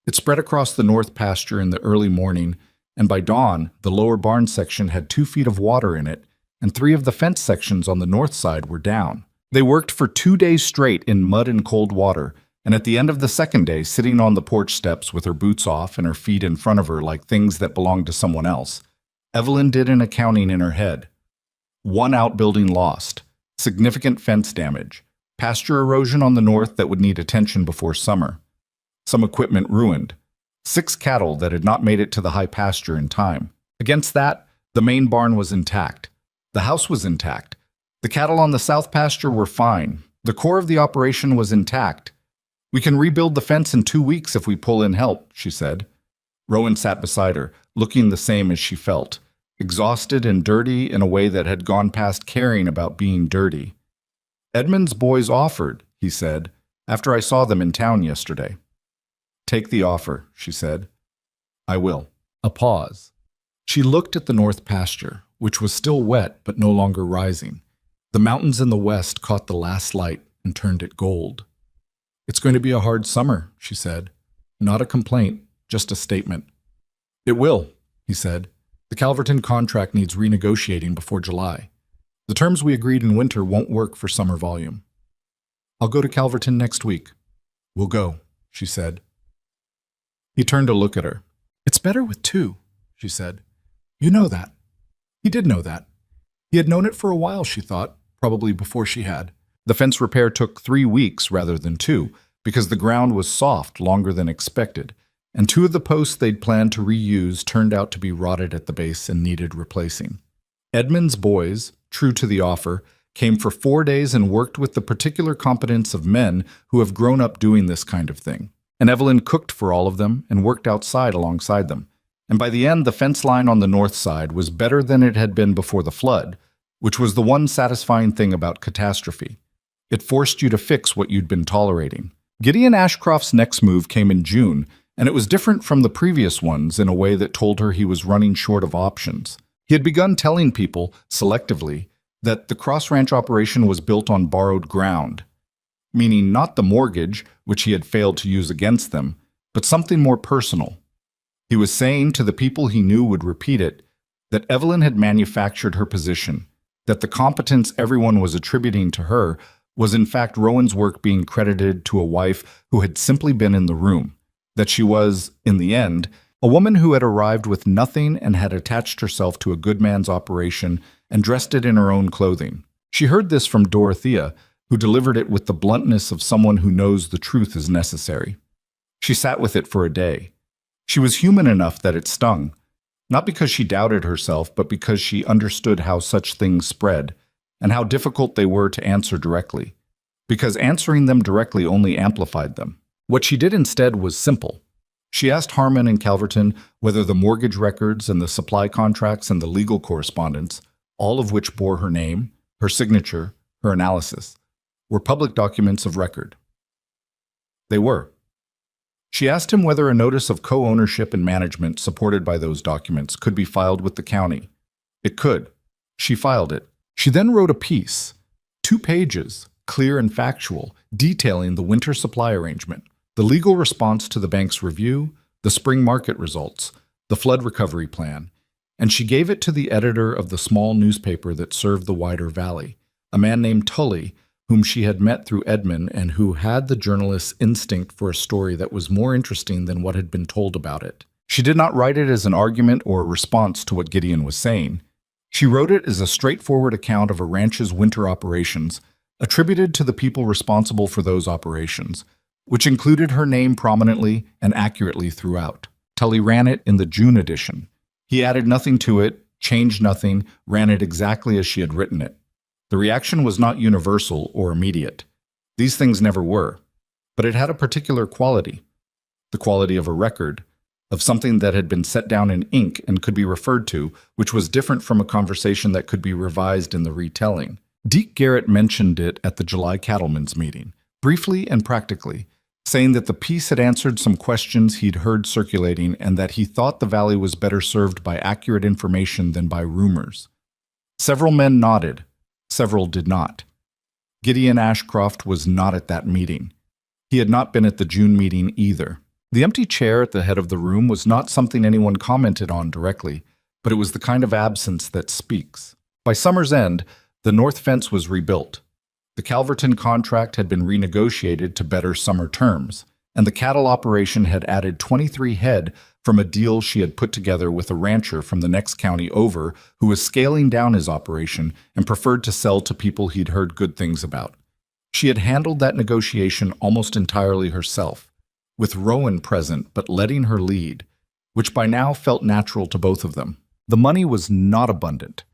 It spread across the north pasture in the early morning, and by dawn, the lower barn section had 2 feet of water in it, and 3 of the fence sections on the north side were down. They worked for 2 days straight in mud and cold water, and at the end of the second day, sitting on the porch steps with her boots off and her feet in front of her like things that belonged to someone else, Evelyn did an accounting in her head. 1 outbuilding lost, significant fence damage, pasture erosion on the north that would need attention before summer, some equipment ruined, 6 cattle that had not made it to the high pasture in time. Against that, the main barn was intact. The house was intact. The cattle on the south pasture were fine. The core of the operation was intact. We can rebuild the fence in 2 weeks if we pull in help, she said. Rowan sat beside her, looking the same as she felt, exhausted and dirty in a way that had gone past caring about being dirty. Edmund's boys offered, he said, after I saw them in town yesterday. Take the offer, she said. I will. A pause. She looked at the north pasture, which was still wet but no longer rising. The mountains in the west caught the last light and turned it gold. It's going to be a hard summer, she said. Not a complaint, just a statement. It will, he said. The Calverton contract needs renegotiating before July. The terms we agreed in winter won't work for summer volume. I'll go to Calverton next week. We'll go, she said. He turned to look at her. It's better with 2, she said. You know that. He did know that. He had known it for a while, she thought, probably before she had. The fence repair took 3 weeks rather than 2, because the ground was soft longer than expected, and 2 of the posts they'd planned to reuse turned out to be rotted at the base and needed replacing. Edmund's boys, true to the offer, came for 4 days and worked with the particular competence of men who have grown up doing this kind of thing. And Evelyn cooked for all of them and worked outside alongside them. And by the end, the fence line on the north side was better than it had been before the flood, which was the one satisfying thing about catastrophe. It forced you to fix what you'd been tolerating. Gideon Ashcroft's next move came in June, and it was different from the previous ones in a way that told her he was running short of options. He had begun telling people, selectively, that the Cross Ranch operation was built on borrowed ground, meaning not the mortgage, which he had failed to use against them, but something more personal. He was saying to the people he knew would repeat it, that Evelyn had manufactured her position, that the competence everyone was attributing to her was in fact Rowan's work being credited to a wife who had simply been in the room, that she was, in the end, a woman who had arrived with nothing and had attached herself to a good man's operation and dressed it in her own clothing. She heard this from Dorothea, who delivered it with the bluntness of someone who knows the truth is necessary. She sat with it for a day. She was human enough that it stung. Not because she doubted herself, but because she understood how such things spread and how difficult they were to answer directly, because answering them directly only amplified them. What she did instead was simple. She asked Harmon and Calverton whether the mortgage records and the supply contracts and the legal correspondence, all of which bore her name, her signature, her analysis, were public documents of record. They were. She asked him whether a notice of co-ownership and management supported by those documents could be filed with the county. It could. She filed it. She then wrote a piece, 2 pages, clear and factual, detailing the winter supply arrangement, the legal response to the bank's review, the spring market results, the flood recovery plan, and she gave it to the editor of the small newspaper that served the wider valley, a man named Tully, whom she had met through Edmund and who had the journalist's instinct for a story that was more interesting than what had been told about it. She did not write it as an argument or a response to what Gideon was saying. She wrote it as a straightforward account of a ranch's winter operations, attributed to the people responsible for those operations, which included her name prominently and accurately throughout. Tully ran it in the June edition. He added nothing to it, changed nothing, ran it exactly as she had written it. The reaction was not universal or immediate. These things never were. But it had a particular quality, the quality of a record, of something that had been set down in ink and could be referred to, which was different from a conversation that could be revised in the retelling. Deke Garrett mentioned it at the July cattlemen's meeting, briefly and practically, saying that the piece had answered some questions he'd heard circulating and that he thought the valley was better served by accurate information than by rumors. Several men nodded. Several did not. Gideon Ashcroft was not at that meeting. He had not been at the June meeting either. The empty chair at the head of the room was not something anyone commented on directly, but it was the kind of absence that speaks. By summer's end, the north fence was rebuilt. The Calverton contract had been renegotiated to better summer terms, and the cattle operation had added 23 head from a deal she had put together with a rancher from the next county over who was scaling down his operation and preferred to sell to people he'd heard good things about. She had handled that negotiation almost entirely herself, with Rowan present but letting her lead, which by now felt natural to both of them. The money was not abundant.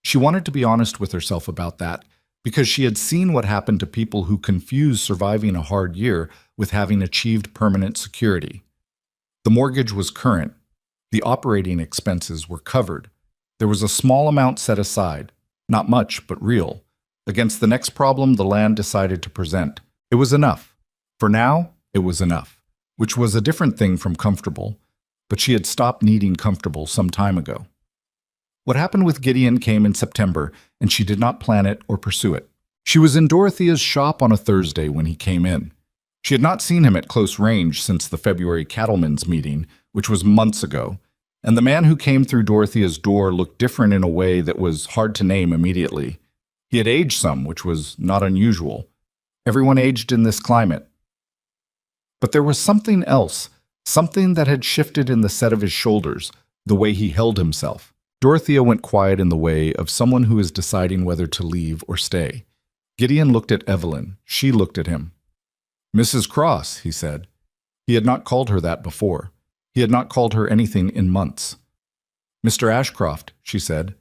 She wanted to be honest with herself about that, because she had seen what happened to people who confused surviving a hard year with having achieved permanent security. The mortgage was current. The operating expenses were covered. There was a small amount set aside, not much, but real, against the next problem the land decided to present. It was enough. For now, it was enough, which was a different thing from comfortable, but she had stopped needing comfortable some time ago. What happened with Gideon came in September, and she did not plan it or pursue it. She was in Dorothea's shop on a Thursday when he came in. She had not seen him at close range since the February cattlemen's meeting, which was months ago, and the man who came through Dorothea's door looked different in a way that was hard to name immediately. He had aged some, which was not unusual. Everyone aged in this climate. But there was something else, something that had shifted in the set of his shoulders, the way he held himself. Dorothea went quiet in the way of someone who is deciding whether to leave or stay. Gideon looked at Evelyn. She looked at him. "Mrs. Cross," he said. He had not called her that before. He had not called her anything in months. "Mr. Ashcroft," she said.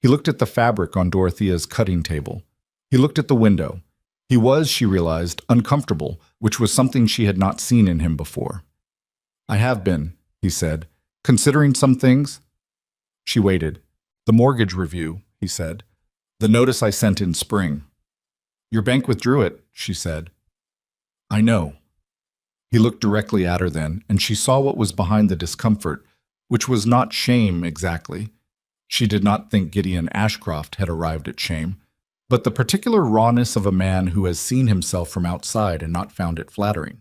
He looked at the fabric on Dorothea's cutting table. He looked at the window. He was, she realized, uncomfortable, which was something she had not seen in him before. "I have been," he said, "considering some things." She waited. "The mortgage review," he said. "The notice I sent in spring." "Your bank withdrew it," she said. "I know." He looked directly at her then, and she saw what was behind the discomfort, which was not shame exactly. She did not think Gideon Ashcroft had arrived at shame, but the particular rawness of a man who has seen himself from outside and not found it flattering.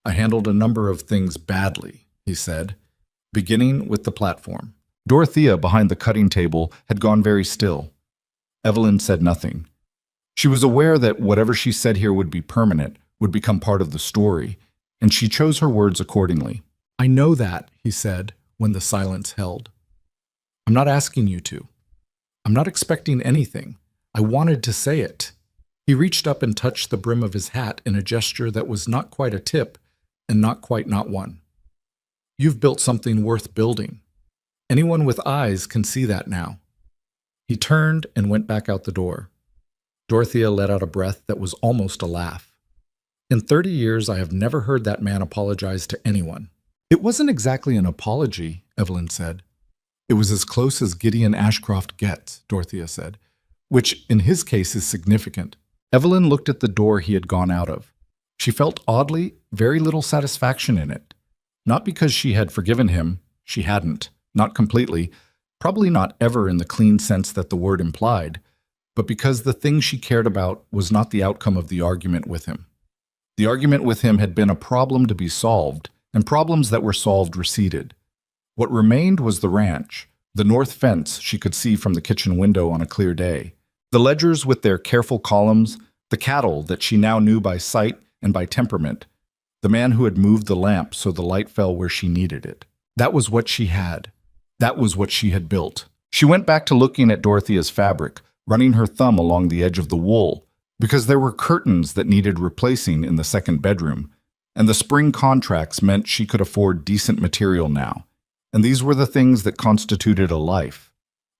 "I handled a number of things badly," he said, beginning with the platform. Dorothea, behind the cutting table, had gone very still. Evelyn said nothing. She was aware that whatever she said here would be permanent, would become part of the story, and she chose her words accordingly. "I know that," he said, when the silence held. "I'm not asking you to. I'm not expecting anything. I wanted to say it." He reached up and touched the brim of his hat in a gesture that was not quite a tip and not quite not one. "You've built something worth building. Anyone with eyes can see that now. He turned and went back out the door. Dorothea let out a breath that was almost a laugh. In 30 years, I have never heard that man apologize to anyone. It wasn't exactly an apology, Evelyn said. It was as close as Gideon Ashcroft gets, Dorothea said, which in his case is significant. Evelyn looked at the door he had gone out of. She felt oddly very little satisfaction in it. Not because she had forgiven him, she hadn't, not completely, probably not ever in the clean sense that the word implied, but because the thing she cared about was not the outcome of the argument with him. The argument with him had been a problem to be solved, and problems that were solved receded. What remained was the ranch, the north fence she could see from the kitchen window on a clear day, the ledgers with their careful columns, the cattle that she now knew by sight and by temperament, the man who had moved the lamp so the light fell where she needed it. That was what she had. That was what she had built. She went back to looking at Dorothea's fabric, running her thumb along the edge of the wool, because there were curtains that needed replacing in the second bedroom, and the spring contracts meant she could afford decent material now. And these were the things that constituted a life,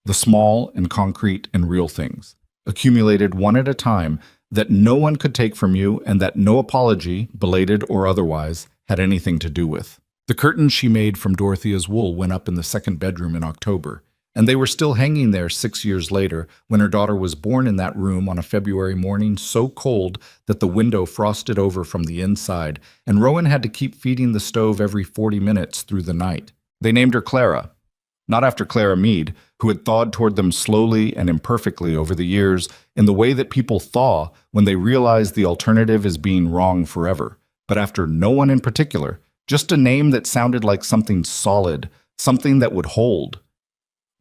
the small and concrete and real things, accumulated one at a time, that no one could take from you and that no apology, belated or otherwise, had anything to do with. The curtains she made from Dorothea's wool went up in the second bedroom in October, and they were still hanging there 6 years later when her daughter was born in that room on a February morning so cold that the window frosted over from the inside, and Rowan had to keep feeding the stove every 40 minutes through the night. They named her Clara, not after Clara Mead, who had thawed toward them slowly and imperfectly over the years in the way that people thaw when they realize the alternative is being wrong forever, but after no one in particular, just a name that sounded like something solid, something that would hold.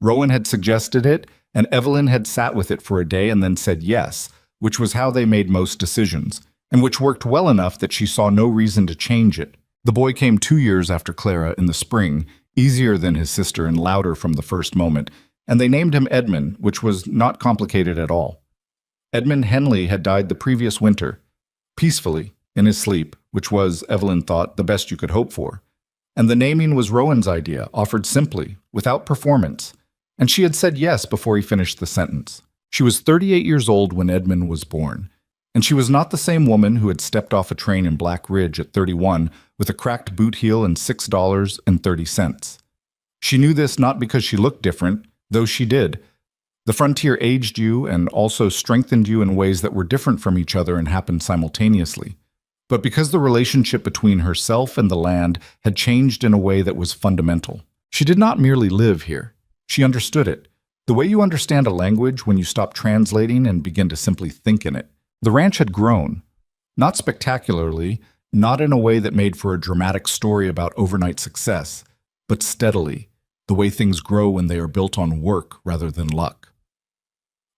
Rowan had suggested it, and Evelyn had sat with it for a day and then said yes, which was how they made most decisions, and which worked well enough that she saw no reason to change it. The boy came 2 years after Clara in the spring, easier than his sister and louder from the first moment, and they named him Edmund, which was not complicated at all. Edmund Henley had died the previous winter, peacefully, in his sleep, which was, Evelyn thought, the best you could hope for. And the naming was Rowan's idea, offered simply, without performance, and she had said yes before he finished the sentence. She was 38 years old when Edmund was born, and she was not the same woman who had stepped off a train in Black Ridge at 31 with a cracked boot heel and $6.30. She knew this not because she looked different, though she did. The frontier aged you and also strengthened you in ways that were different from each other and happened simultaneously, but because the relationship between herself and the land had changed in a way that was fundamental. She did not merely live here. She understood it, the way you understand a language when you stop translating and begin to simply think in it. The ranch had grown, not spectacularly, not in a way that made for a dramatic story about overnight success, but steadily, the way things grow when they are built on work rather than luck.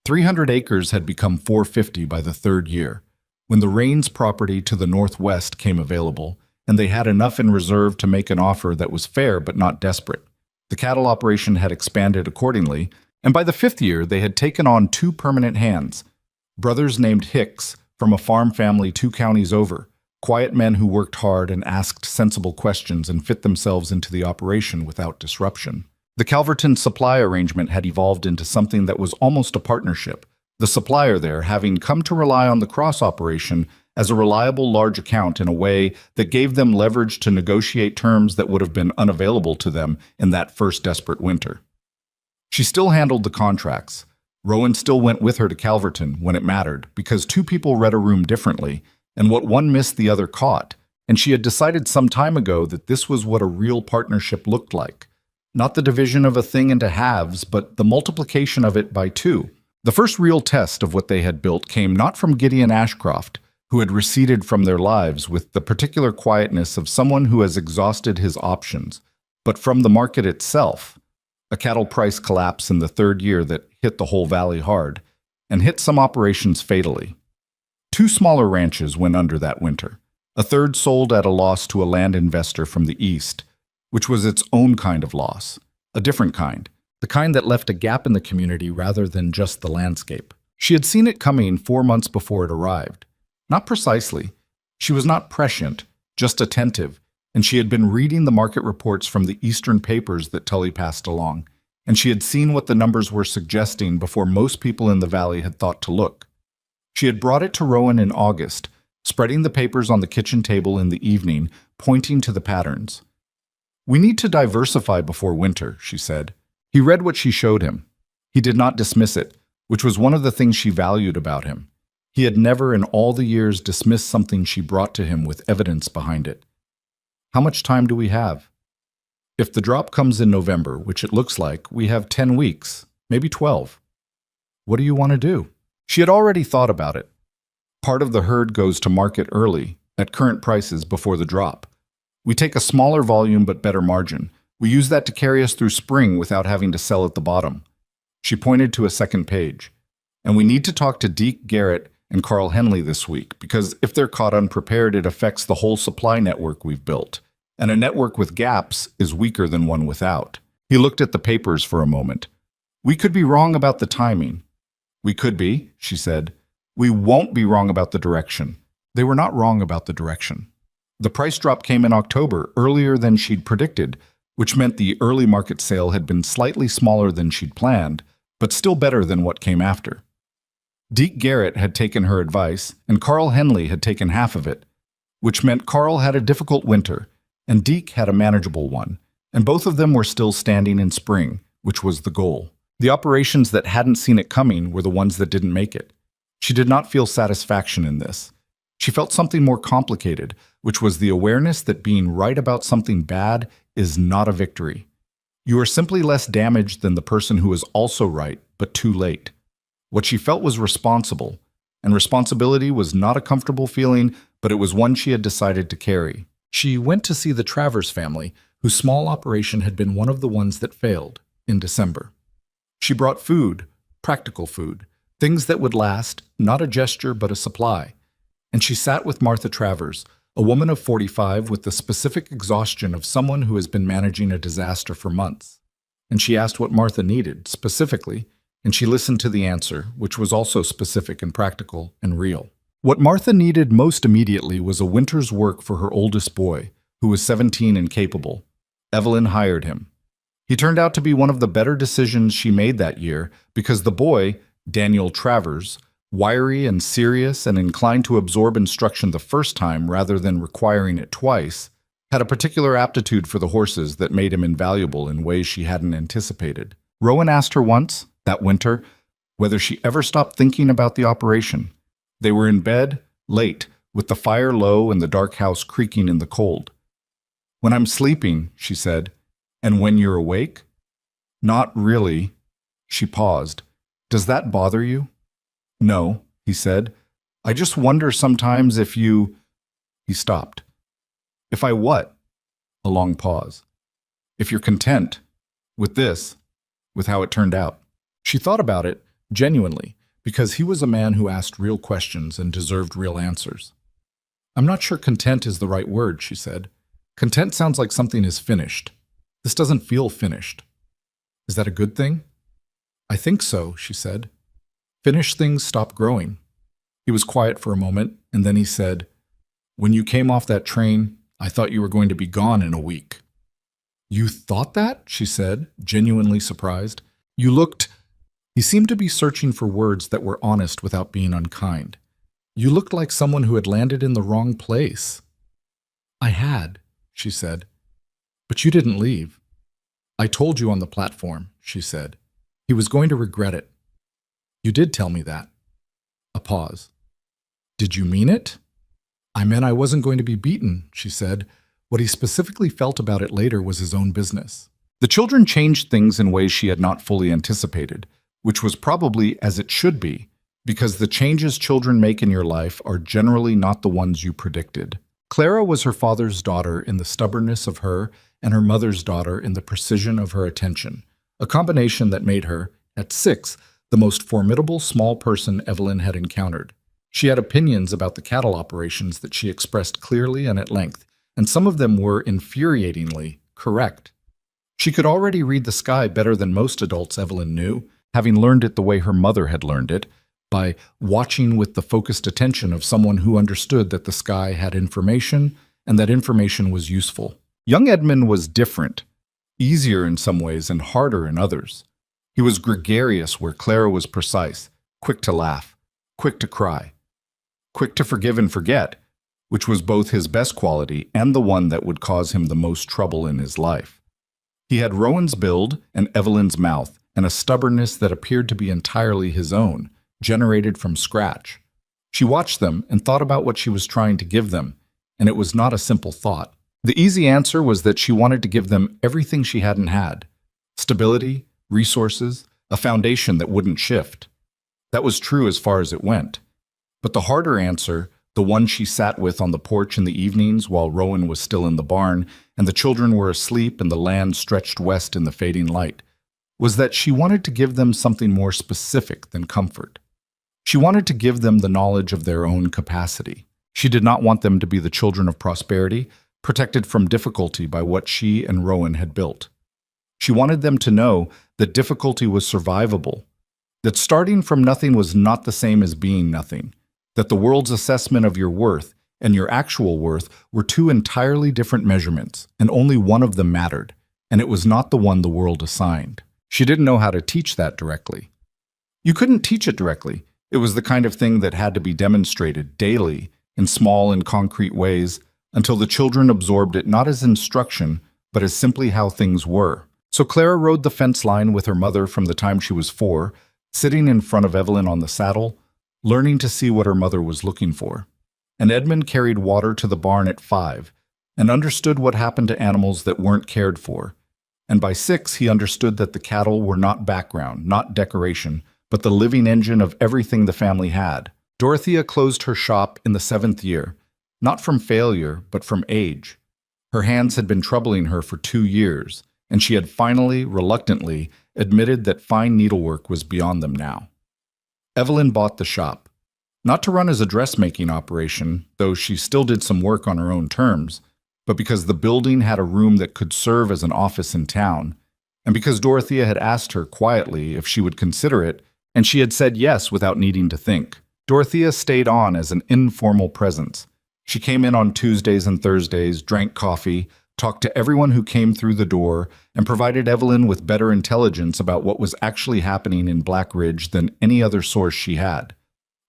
300 acres had become 450 by the third year, when the Rains property to the northwest came available, and they had enough in reserve to make an offer that was fair but not desperate. The cattle operation had expanded accordingly, and by the 5th year they had taken on 2 permanent hands, brothers named Hicks from a farm family 2 counties over, quiet men who worked hard and asked sensible questions and fit themselves into the operation without disruption. The Calverton supply arrangement had evolved into something that was almost a partnership, the supplier there having come to rely on the cross operation as a reliable large account in a way that gave them leverage to negotiate terms that would have been unavailable to them in that first desperate winter. She still handled the contracts. Rowan still went with her to Calverton when it mattered, because 2 people read a room differently, and what one missed the other caught, and she had decided some time ago that this was what a real partnership looked like. Not the division of a thing into halves, but the multiplication of it by 2. The first real test of what they had built came not from Gideon Ashcroft, who had receded from their lives with the particular quietness of someone who has exhausted his options, but from the market itself, a cattle price collapse in the 3rd year that hit the whole valley hard, and hit some operations fatally. 2 smaller ranches went under that winter. A 3rd sold at a loss to a land investor from the east, which was its own kind of loss, a different kind, the kind that left a gap in the community rather than just the landscape. She had seen it coming 4 months before it arrived. Not precisely. She was not prescient, just attentive, and she had been reading the market reports from the Eastern papers that Tully passed along, and she had seen what the numbers were suggesting before most people in the valley had thought to look. She had brought it to Rowan in August, spreading the papers on the kitchen table in the evening, pointing to the patterns. "We need to diversify before winter," she said. He read what she showed him. He did not dismiss it, which was one of the things she valued about him. He had never in all the years dismissed something she brought to him with evidence behind it. "How much time do we have?" "If the drop comes in November, which it looks like, we have 10 weeks, maybe 12. "What do you want to do?" She had already thought about it. Part of the herd goes to market early, at current prices before the drop. We take a smaller volume but better margin. We use that to carry us through spring without having to sell at the bottom. She pointed to a second page. "And we need to talk to Deke Garrett and Carl Henley this week, because if they're caught unprepared, it affects the whole supply network we've built. And a network with gaps is weaker than one without." He looked at the papers for a moment. "We could be wrong about the timing." "We could be," she said. "We won't be wrong about the direction." They were not wrong about the direction. The price drop came in October, earlier than she'd predicted, which meant the early market sale had been slightly smaller than she'd planned, but still better than what came after. Deke Garrett had taken her advice, and Carl Henley had taken half of it, which meant Carl had a difficult winter, and Deke had a manageable one, and both of them were still standing in spring, which was the goal. The operations that hadn't seen it coming were the ones that didn't make it. She did not feel satisfaction in this. She felt something more complicated, which was the awareness that being right about something bad is not a victory. You are simply less damaged than the person who is also right, but too late. What she felt was responsible, and responsibility was not a comfortable feeling, but it was one she had decided to carry. She went to see the Travers family, whose small operation had been one of the ones that failed, in December. She brought food, practical food, things that would last, not a gesture but a supply. And she sat with Martha Travers, a woman of 45 with the specific exhaustion of someone who has been managing a disaster for months. And she asked what Martha needed, specifically, and she listened to the answer, which was also specific and practical and real. What Martha needed most immediately was a winter's work for her oldest boy, who was 17 and capable. Evelyn hired him. He turned out to be one of the better decisions she made that year because the boy, Daniel Travers, wiry and serious and inclined to absorb instruction the first time rather than requiring it twice, had a particular aptitude for the horses that made him invaluable in ways she hadn't anticipated. Rowan asked her once, that winter, whether she ever stopped thinking about the operation. They were in bed, late, with the fire low and the dark house creaking in the cold. "When I'm sleeping," she said, "and when you're awake?" "Not really." She paused. "Does that bother you?" "No," he said. "I just wonder sometimes if you—" He stopped. "If I what?" A long pause. "If you're content with this, with how it turned out." She thought about it, genuinely, because he was a man who asked real questions and deserved real answers. "I'm not sure content is the right word," she said. "Content sounds like something is finished. This doesn't feel finished. Is that a good thing?" "I think so," she said. "Finished things stop growing." He was quiet for a moment, and then he said, "When you came off that train, I thought you were going to be gone in a week." "You thought that?" she said, genuinely surprised. "You looked—" He seemed to be searching for words that were honest without being unkind. "You looked like someone who had landed in the wrong place." "I had," she said. "But you didn't leave." "I told you on the platform," she said. "He was going to regret it." "You did tell me that." A pause. "Did you mean it?" "I meant I wasn't going to be beaten," she said. What he specifically felt about it later was his own business. The children changed things in ways she had not fully anticipated, which was probably as it should be, because the changes children make in your life are generally not the ones you predicted. Clara was her father's daughter in the stubbornness of her and her mother's daughter in the precision of her attention, a combination that made her, at 6, the most formidable small person Evelyn had encountered. She had opinions about the cattle operations that she expressed clearly and at length, and some of them were infuriatingly correct. She could already read the sky better than most adults Evelyn knew, having learned it the way her mother had learned it, by watching with the focused attention of someone who understood that the sky had information and that information was useful. Young Edmund was different, easier in some ways and harder in others. He was gregarious where Clara was precise, quick to laugh, quick to cry, quick to forgive and forget, which was both his best quality and the one that would cause him the most trouble in his life. He had Rowan's build and Evelyn's mouth, and a stubbornness that appeared to be entirely his own, generated from scratch. She watched them and thought about what she was trying to give them, and it was not a simple thought. The easy answer was that she wanted to give them everything she hadn't had: stability, resources, a foundation that wouldn't shift. That was true as far as it went. But the harder answer, the one she sat with on the porch in the evenings while Rowan was still in the barn and the children were asleep and the land stretched west in the fading light, was that she wanted to give them something more specific than comfort. She wanted to give them the knowledge of their own capacity. She did not want them to be the children of prosperity, protected from difficulty by what she and Rowan had built. She wanted them to know that difficulty was survivable, that starting from nothing was not the same as being nothing, that the world's assessment of your worth and your actual worth were two entirely different measurements, and only one of them mattered, and it was not the one the world assigned. She didn't know how to teach that directly. You couldn't teach it directly. It was the kind of thing that had to be demonstrated daily in small and concrete ways until the children absorbed it not as instruction, but as simply how things were. So Clara rode the fence line with her mother from the time she was 4, sitting in front of Evelyn on the saddle, learning to see what her mother was looking for. And Edmund carried water to the barn at 5 and understood what happened to animals that weren't cared for. And by 6, he understood that the cattle were not background, not decoration, but the living engine of everything the family had. Dorothea closed her shop in the 7th year, not from failure, but from age. Her hands had been troubling her for 2 years, and she had finally, reluctantly, admitted that fine needlework was beyond them now. Evelyn bought the shop, not to run as a dressmaking operation, though she still did some work on her own terms, but because the building had a room that could serve as an office in town, and because Dorothea had asked her quietly if she would consider it, and she had said yes without needing to think. Dorothea stayed on as an informal presence. She came in on Tuesdays and Thursdays, drank coffee, talked to everyone who came through the door, and provided Evelyn with better intelligence about what was actually happening in Black Ridge than any other source she had.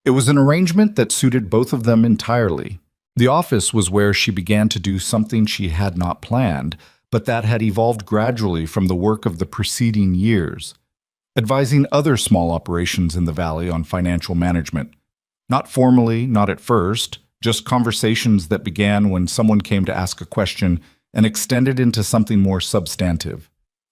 It was an arrangement that suited both of them entirely. The office was where she began to do something she had not planned, but that had evolved gradually from the work of the preceding years, advising other small operations in the valley on financial management. Not formally, not at first, just conversations that began when someone came to ask a question and extended into something more substantive.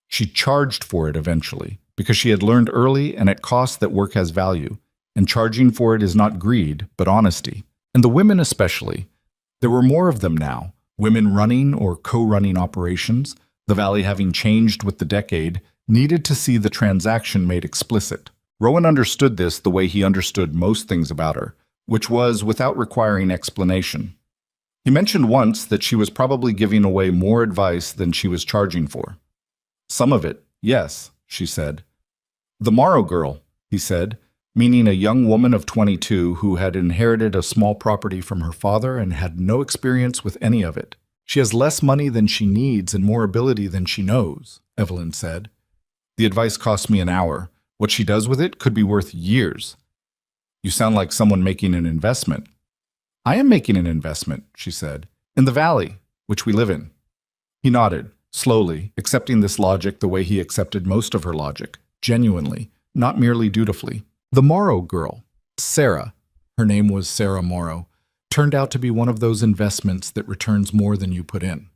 She charged for it eventually, because she had learned early and at cost that work has value, and charging for it is not greed, but honesty. And the women especially. There were more of them now, women running or co-running operations, the valley having changed with the decade, needed to see the transaction made explicit. Rowan understood this the way he understood most things about her, which was without requiring explanation. He mentioned once that she was probably giving away more advice than she was charging for. Some of it, yes, she said. The Morrow girl, he said, meaning a young woman of 22 who had inherited a small property from her father and had no experience with any of it. She has less money than she needs and more ability than she knows, Evelyn said. The advice cost me an hour. What she does with it could be worth years. You sound like someone making an investment. I am making an investment, she said, in the valley, which we live in. He nodded, slowly, accepting this logic the way he accepted most of her logic, genuinely, not merely dutifully. The Morrow girl, Sarah, her name was Sarah Morrow, turned out to be one of those investments that returns more than you put in.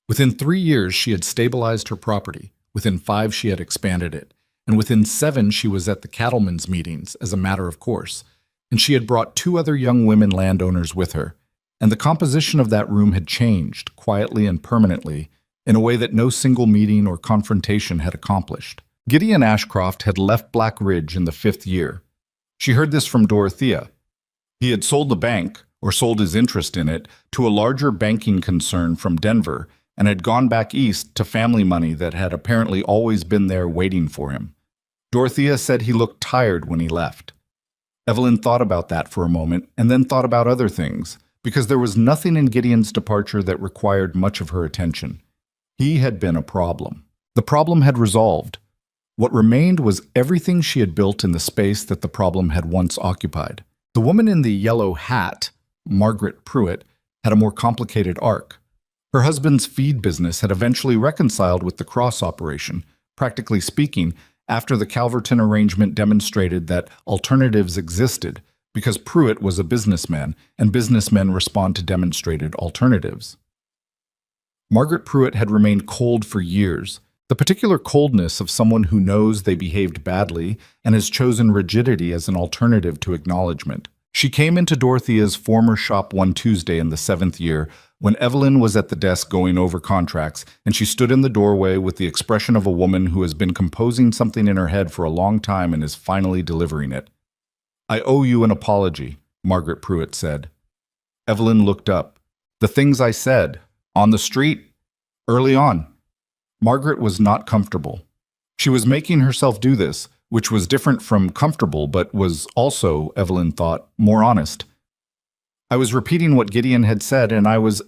Within 3 years, she had stabilized her property. Within 5, she had expanded it. And within 7, she was at the cattlemen's meetings as a matter of course. And she had brought 2 other young women landowners with her. And the composition of that room had changed, quietly and permanently, in a way that no single meeting or confrontation had accomplished. Gideon Ashcroft had left Black Ridge in the 5th year. She heard this from Dorothea. He had sold the bank, or sold his interest in it, to a larger banking concern from Denver, and had gone back east to family money that had apparently always been there waiting for him. Dorothea said he looked tired when he left. Evelyn thought about that for a moment, and then thought about other things, because there was nothing in Gideon's departure that required much of her attention. He had been a problem. The problem had resolved. What remained was everything she had built in the space that the problem had once occupied. The woman in the yellow hat, Margaret Pruitt, had a more complicated arc. Her husband's feed business had eventually reconciled with the cross operation, practically speaking, after the Calverton arrangement demonstrated that alternatives existed, because Pruitt was a businessman, and businessmen respond to demonstrated alternatives. Margaret Pruitt had remained cold for years, the particular coldness of someone who knows they behaved badly and has chosen rigidity as an alternative to acknowledgement. She came into Dorothea's former shop one Tuesday in the 7th year when Evelyn was at the desk going over contracts, and she stood in the doorway with the expression of a woman who has been composing something in her head for a long time and is finally delivering it. "I owe you an apology," Margaret Pruitt said. Evelyn looked up. "The things I said, on the street, early on." Margaret was not comfortable. She was making herself do this, which was different from comfortable, but was also, Evelyn thought, more honest. "I was repeating what Gideon had said, and I was—"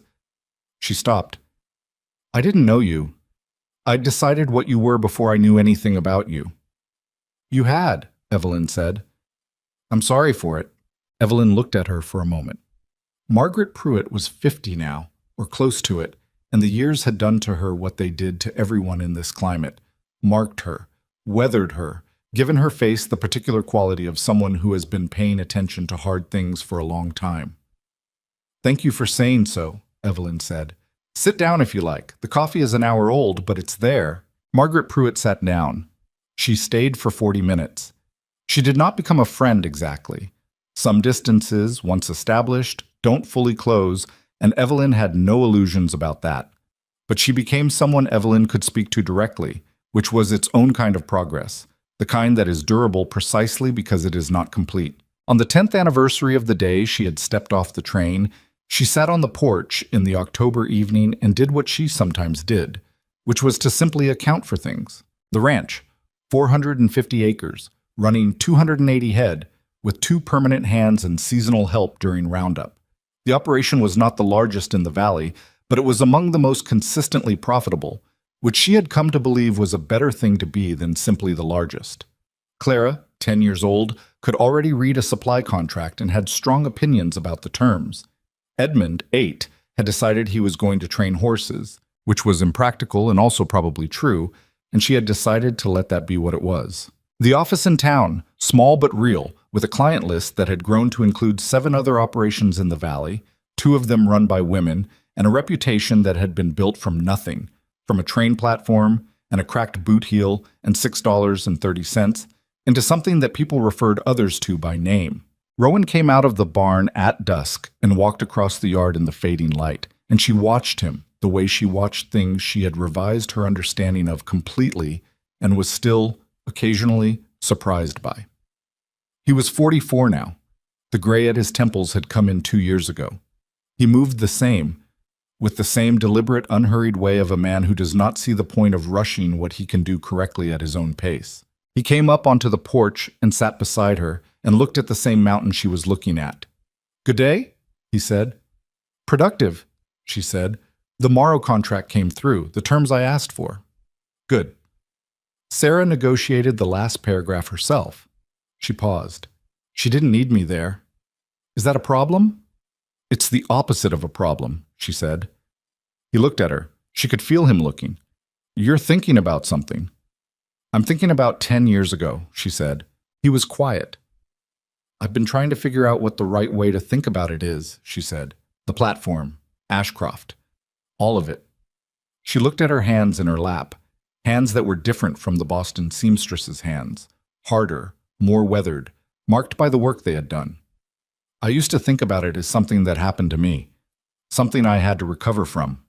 She stopped. "I didn't know you. I'd decided what you were before I knew anything about you." "You had," Evelyn said. "I'm sorry for it." Evelyn looked at her for a moment. Margaret Pruitt was 50 now, or close to it, and the years had done to her what they did to everyone in this climate, marked her, weathered her, given her face the particular quality of someone who has been paying attention to hard things for a long time. "Thank you for saying so," Evelyn said. "Sit down if you like. The coffee is an hour old, but it's there." Margaret Pruitt sat down. She stayed for 40 minutes. She did not become a friend exactly. Some distances, once established, don't fully close, and Evelyn had no illusions about that. But she became someone Evelyn could speak to directly, which was its own kind of progress, the kind that is durable precisely because it is not complete. On the 10th anniversary of the day she had stepped off the train, she sat on the porch in the October evening and did what she sometimes did, which was to simply account for things. The ranch, 450 acres, running 280 head, with 2 permanent hands and seasonal help during roundup. The operation was not the largest in the valley, but it was among the most consistently profitable, which she had come to believe was a better thing to be than simply the largest. Clara, 10 years old, could already read a supply contract and had strong opinions about the terms. Edmund, 8, had decided he was going to train horses, which was impractical and also probably true, and she had decided to let that be what it was. The office in town, small but real, with a client list that had grown to include 7 other operations in the valley, 2 of them run by women, and a reputation that had been built from nothing, from a train platform and a cracked boot heel and $6.30, into something that people referred others to by name. Rowan came out of the barn at dusk and walked across the yard in the fading light, and she watched him the way she watched things she had revised her understanding of completely and was still, occasionally, surprised by. He was 44 now. The gray at his temples had come in 2 years ago. He moved the same, with the same deliberate, unhurried way of a man who does not see the point of rushing what he can do correctly at his own pace. He came up onto the porch and sat beside her and looked at the same mountain she was looking at. "Good day," he said. "Productive," she said. "The Morrow contract came through, the terms I asked for." "Good." Sarah negotiated the last paragraph herself. She paused. "She didn't need me there." "Is that a problem?" "It's the opposite of a problem," she said. He looked at her. She could feel him looking. "You're thinking about something." "I'm thinking about 10 years ago," she said. He was quiet. "I've been trying to figure out what the right way to think about it is," she said. "The platform, Ashcroft, all of it." She looked at her hands in her lap, hands that were different from the Boston seamstress's hands, harder, more weathered, marked by the work they had done. "I used to think about it as something that happened to me, something I had to recover from.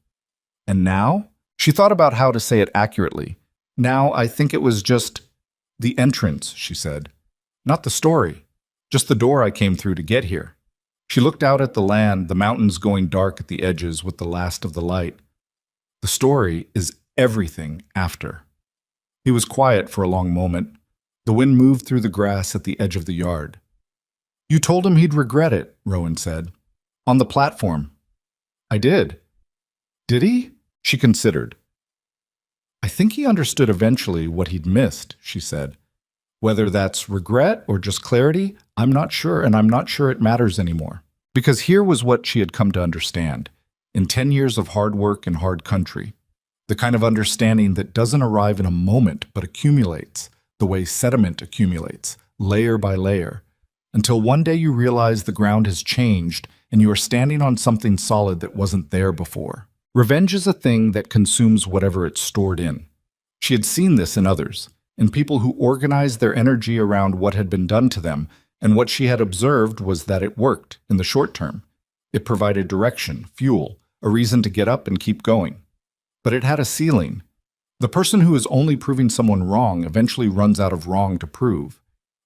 And now?" She thought about how to say it accurately. "Now I think it was just the entrance," she said. "Not the story, just the door I came through to get here." She looked out at the land, the mountains going dark at the edges with the last of the light. "The story is everything after." He was quiet for a long moment. The wind moved through the grass at the edge of the yard. "You told him he'd regret it," Rowan said. On the platform. I did. Did he? She considered. I think he understood eventually what he'd missed, she said. Whether that's regret or just clarity, I'm not sure, and I'm not sure it matters anymore. Because here was what she had come to understand. In 10 years of hard work and hard country, the kind of understanding that doesn't arrive in a moment but accumulates, the way sediment accumulates, layer by layer, until one day you realize the ground has changed and you are standing on something solid that wasn't there before. Revenge is a thing that consumes whatever it's stored in. She had seen this in others, in people who organized their energy around what had been done to them, and what she had observed was that it worked in the short term. It provided direction, fuel, a reason to get up and keep going. But it had a ceiling. The person who is only proving someone wrong eventually runs out of wrong to prove.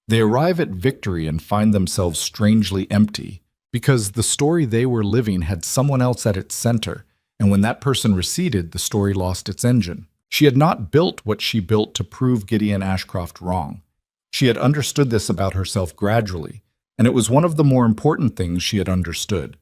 They arrive at victory and find themselves strangely empty, because the story they were living had someone else at its center, and when that person receded, the story lost its engine. She had not built what she built to prove Gideon Ashcroft wrong. She had understood this about herself gradually, and it was one of the more important things she had understood.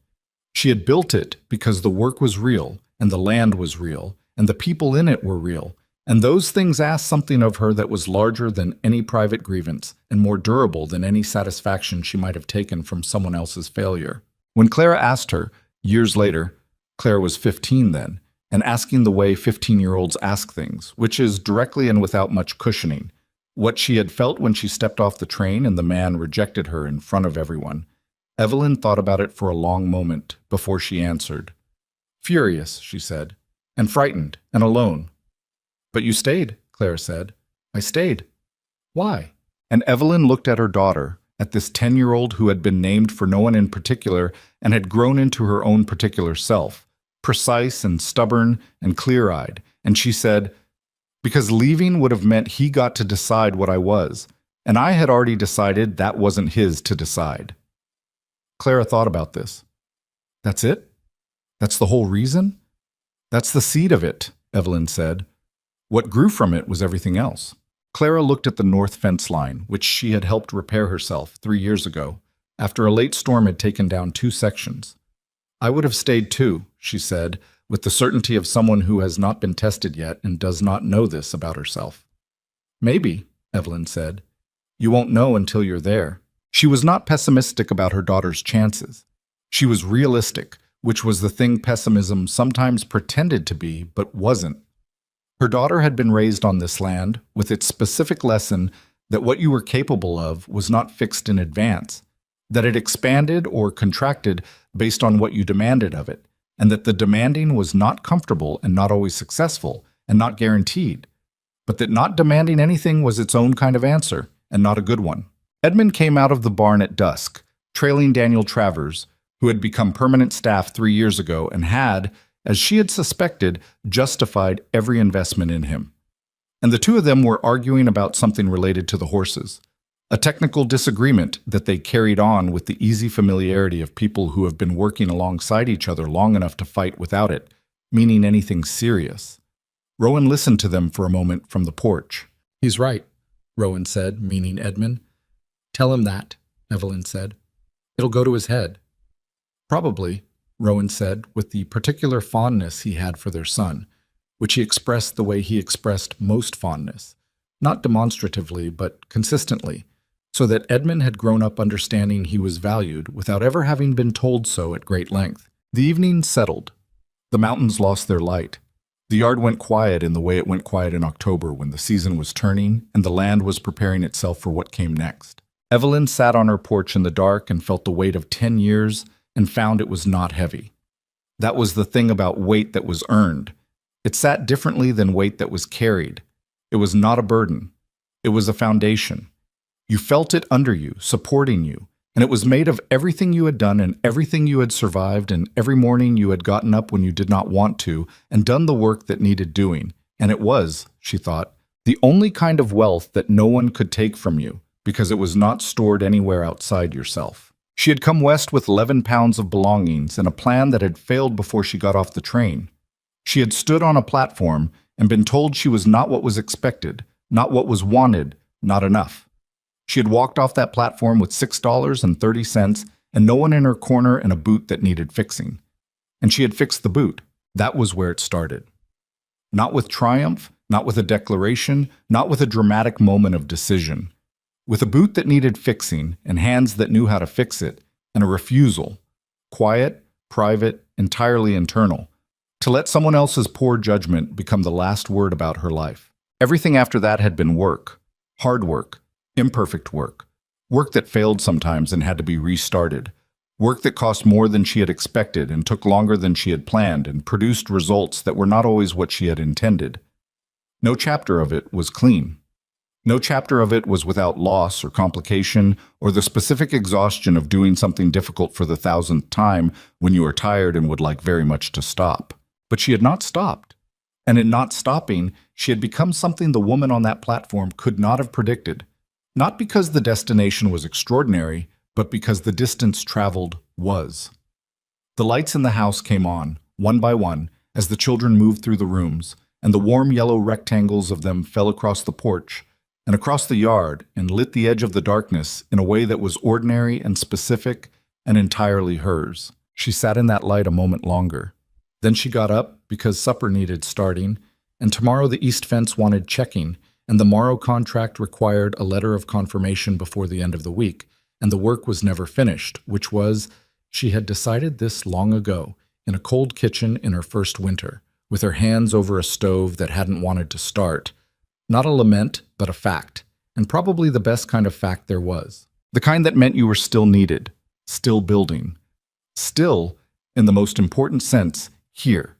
She had built it because the work was real, and the land was real, and the people in it were real, and those things asked something of her that was larger than any private grievance, and more durable than any satisfaction she might have taken from someone else's failure. When Clara asked her, years later, Clara was 15 then, and asking the way 15-year-olds ask things, which is directly and without much cushioning, what she had felt when she stepped off the train and the man rejected her in front of everyone, Evelyn thought about it for a long moment before she answered. Furious, she said, and frightened, and alone. But you stayed, Clara said. I stayed. Why? And Evelyn looked at her daughter, at this 10-year-old who had been named for no one in particular and had grown into her own particular self, precise and stubborn and clear-eyed, and she said, because leaving would have meant he got to decide what I was, and I had already decided that wasn't his to decide. Clara thought about this. That's it? That's the whole reason? That's the seed of it, Evelyn said. What grew from it was everything else. Clara looked at the north fence line, which she had helped repair herself 3 years ago, after a late storm had taken down 2 sections. I would have stayed too, she said, with the certainty of someone who has not been tested yet and does not know this about herself. Maybe, Evelyn said. You won't know until you're there. She was not pessimistic about her daughter's chances. She was realistic, which was the thing pessimism sometimes pretended to be but wasn't. Her daughter had been raised on this land with its specific lesson that what you were capable of was not fixed in advance, that it expanded or contracted based on what you demanded of it, and that the demanding was not comfortable and not always successful and not guaranteed, but that not demanding anything was its own kind of answer and not a good one. Edmund came out of the barn at dusk, trailing Daniel Travers, who had become permanent staff 3 years ago and had, as she had suspected, justified every investment in him. And the two of them were arguing about something related to the horses, a technical disagreement that they carried on with the easy familiarity of people who have been working alongside each other long enough to fight without it, meaning anything serious. Rowan listened to them for a moment from the porch. He's right, Rowan said, meaning Edmund. Tell him that, Evelyn said. It'll go to his head. Probably, Rowan said, with the particular fondness he had for their son, which he expressed the way he expressed most fondness, not demonstratively but consistently, so that Edmund had grown up understanding he was valued without ever having been told so at great length. The evening settled. The mountains lost their light. The yard went quiet in the way it went quiet in October when the season was turning and the land was preparing itself for what came next. Evelyn sat on her porch in the dark and felt the weight of 10 years and found it was not heavy. That was the thing about weight that was earned. It sat differently than weight that was carried. It was not a burden. It was a foundation. You felt it under you, supporting you, and it was made of everything you had done and everything you had survived and every morning you had gotten up when you did not want to and done the work that needed doing. And it was, she thought, the only kind of wealth that no one could take from you because it was not stored anywhere outside yourself. She had come west with 11 pounds of belongings and a plan that had failed before she got off the train. She had stood on a platform and been told she was not what was expected, not what was wanted, not enough. She had walked off that platform with $6.30 and no one in her corner, and a boot that needed fixing. And she had fixed the boot. That was where it started. Not with triumph, not with a declaration, not with a dramatic moment of decision. With a boot that needed fixing, and hands that knew how to fix it, and a refusal, quiet, private, entirely internal, to let someone else's poor judgment become the last word about her life. Everything after that had been work, hard work, imperfect work, work that failed sometimes and had to be restarted, work that cost more than she had expected and took longer than she had planned and produced results that were not always what she had intended. No chapter of it was clean. No chapter of it was without loss or complication or the specific exhaustion of doing something difficult for the 1000th time when you are tired and would like very much to stop. But she had not stopped. And in not stopping, she had become something the woman on that platform could not have predicted. Not because the destination was extraordinary, but because the distance traveled was. The lights in the house came on, one by one, as the children moved through the rooms, and the warm yellow rectangles of them fell across the porch and across the yard and lit the edge of the darkness in a way that was ordinary and specific and entirely hers. She sat in that light a moment longer. Then she got up because supper needed starting, and tomorrow the east fence wanted checking, and the Morrow contract required a letter of confirmation before the end of the week, and the work was never finished, which was, she had decided this long ago, in a cold kitchen in her first winter, with her hands over a stove that hadn't wanted to start. Not a lament, but a fact, and probably the best kind of fact there was. The kind that meant you were still needed, still building. Still, in the most important sense, here.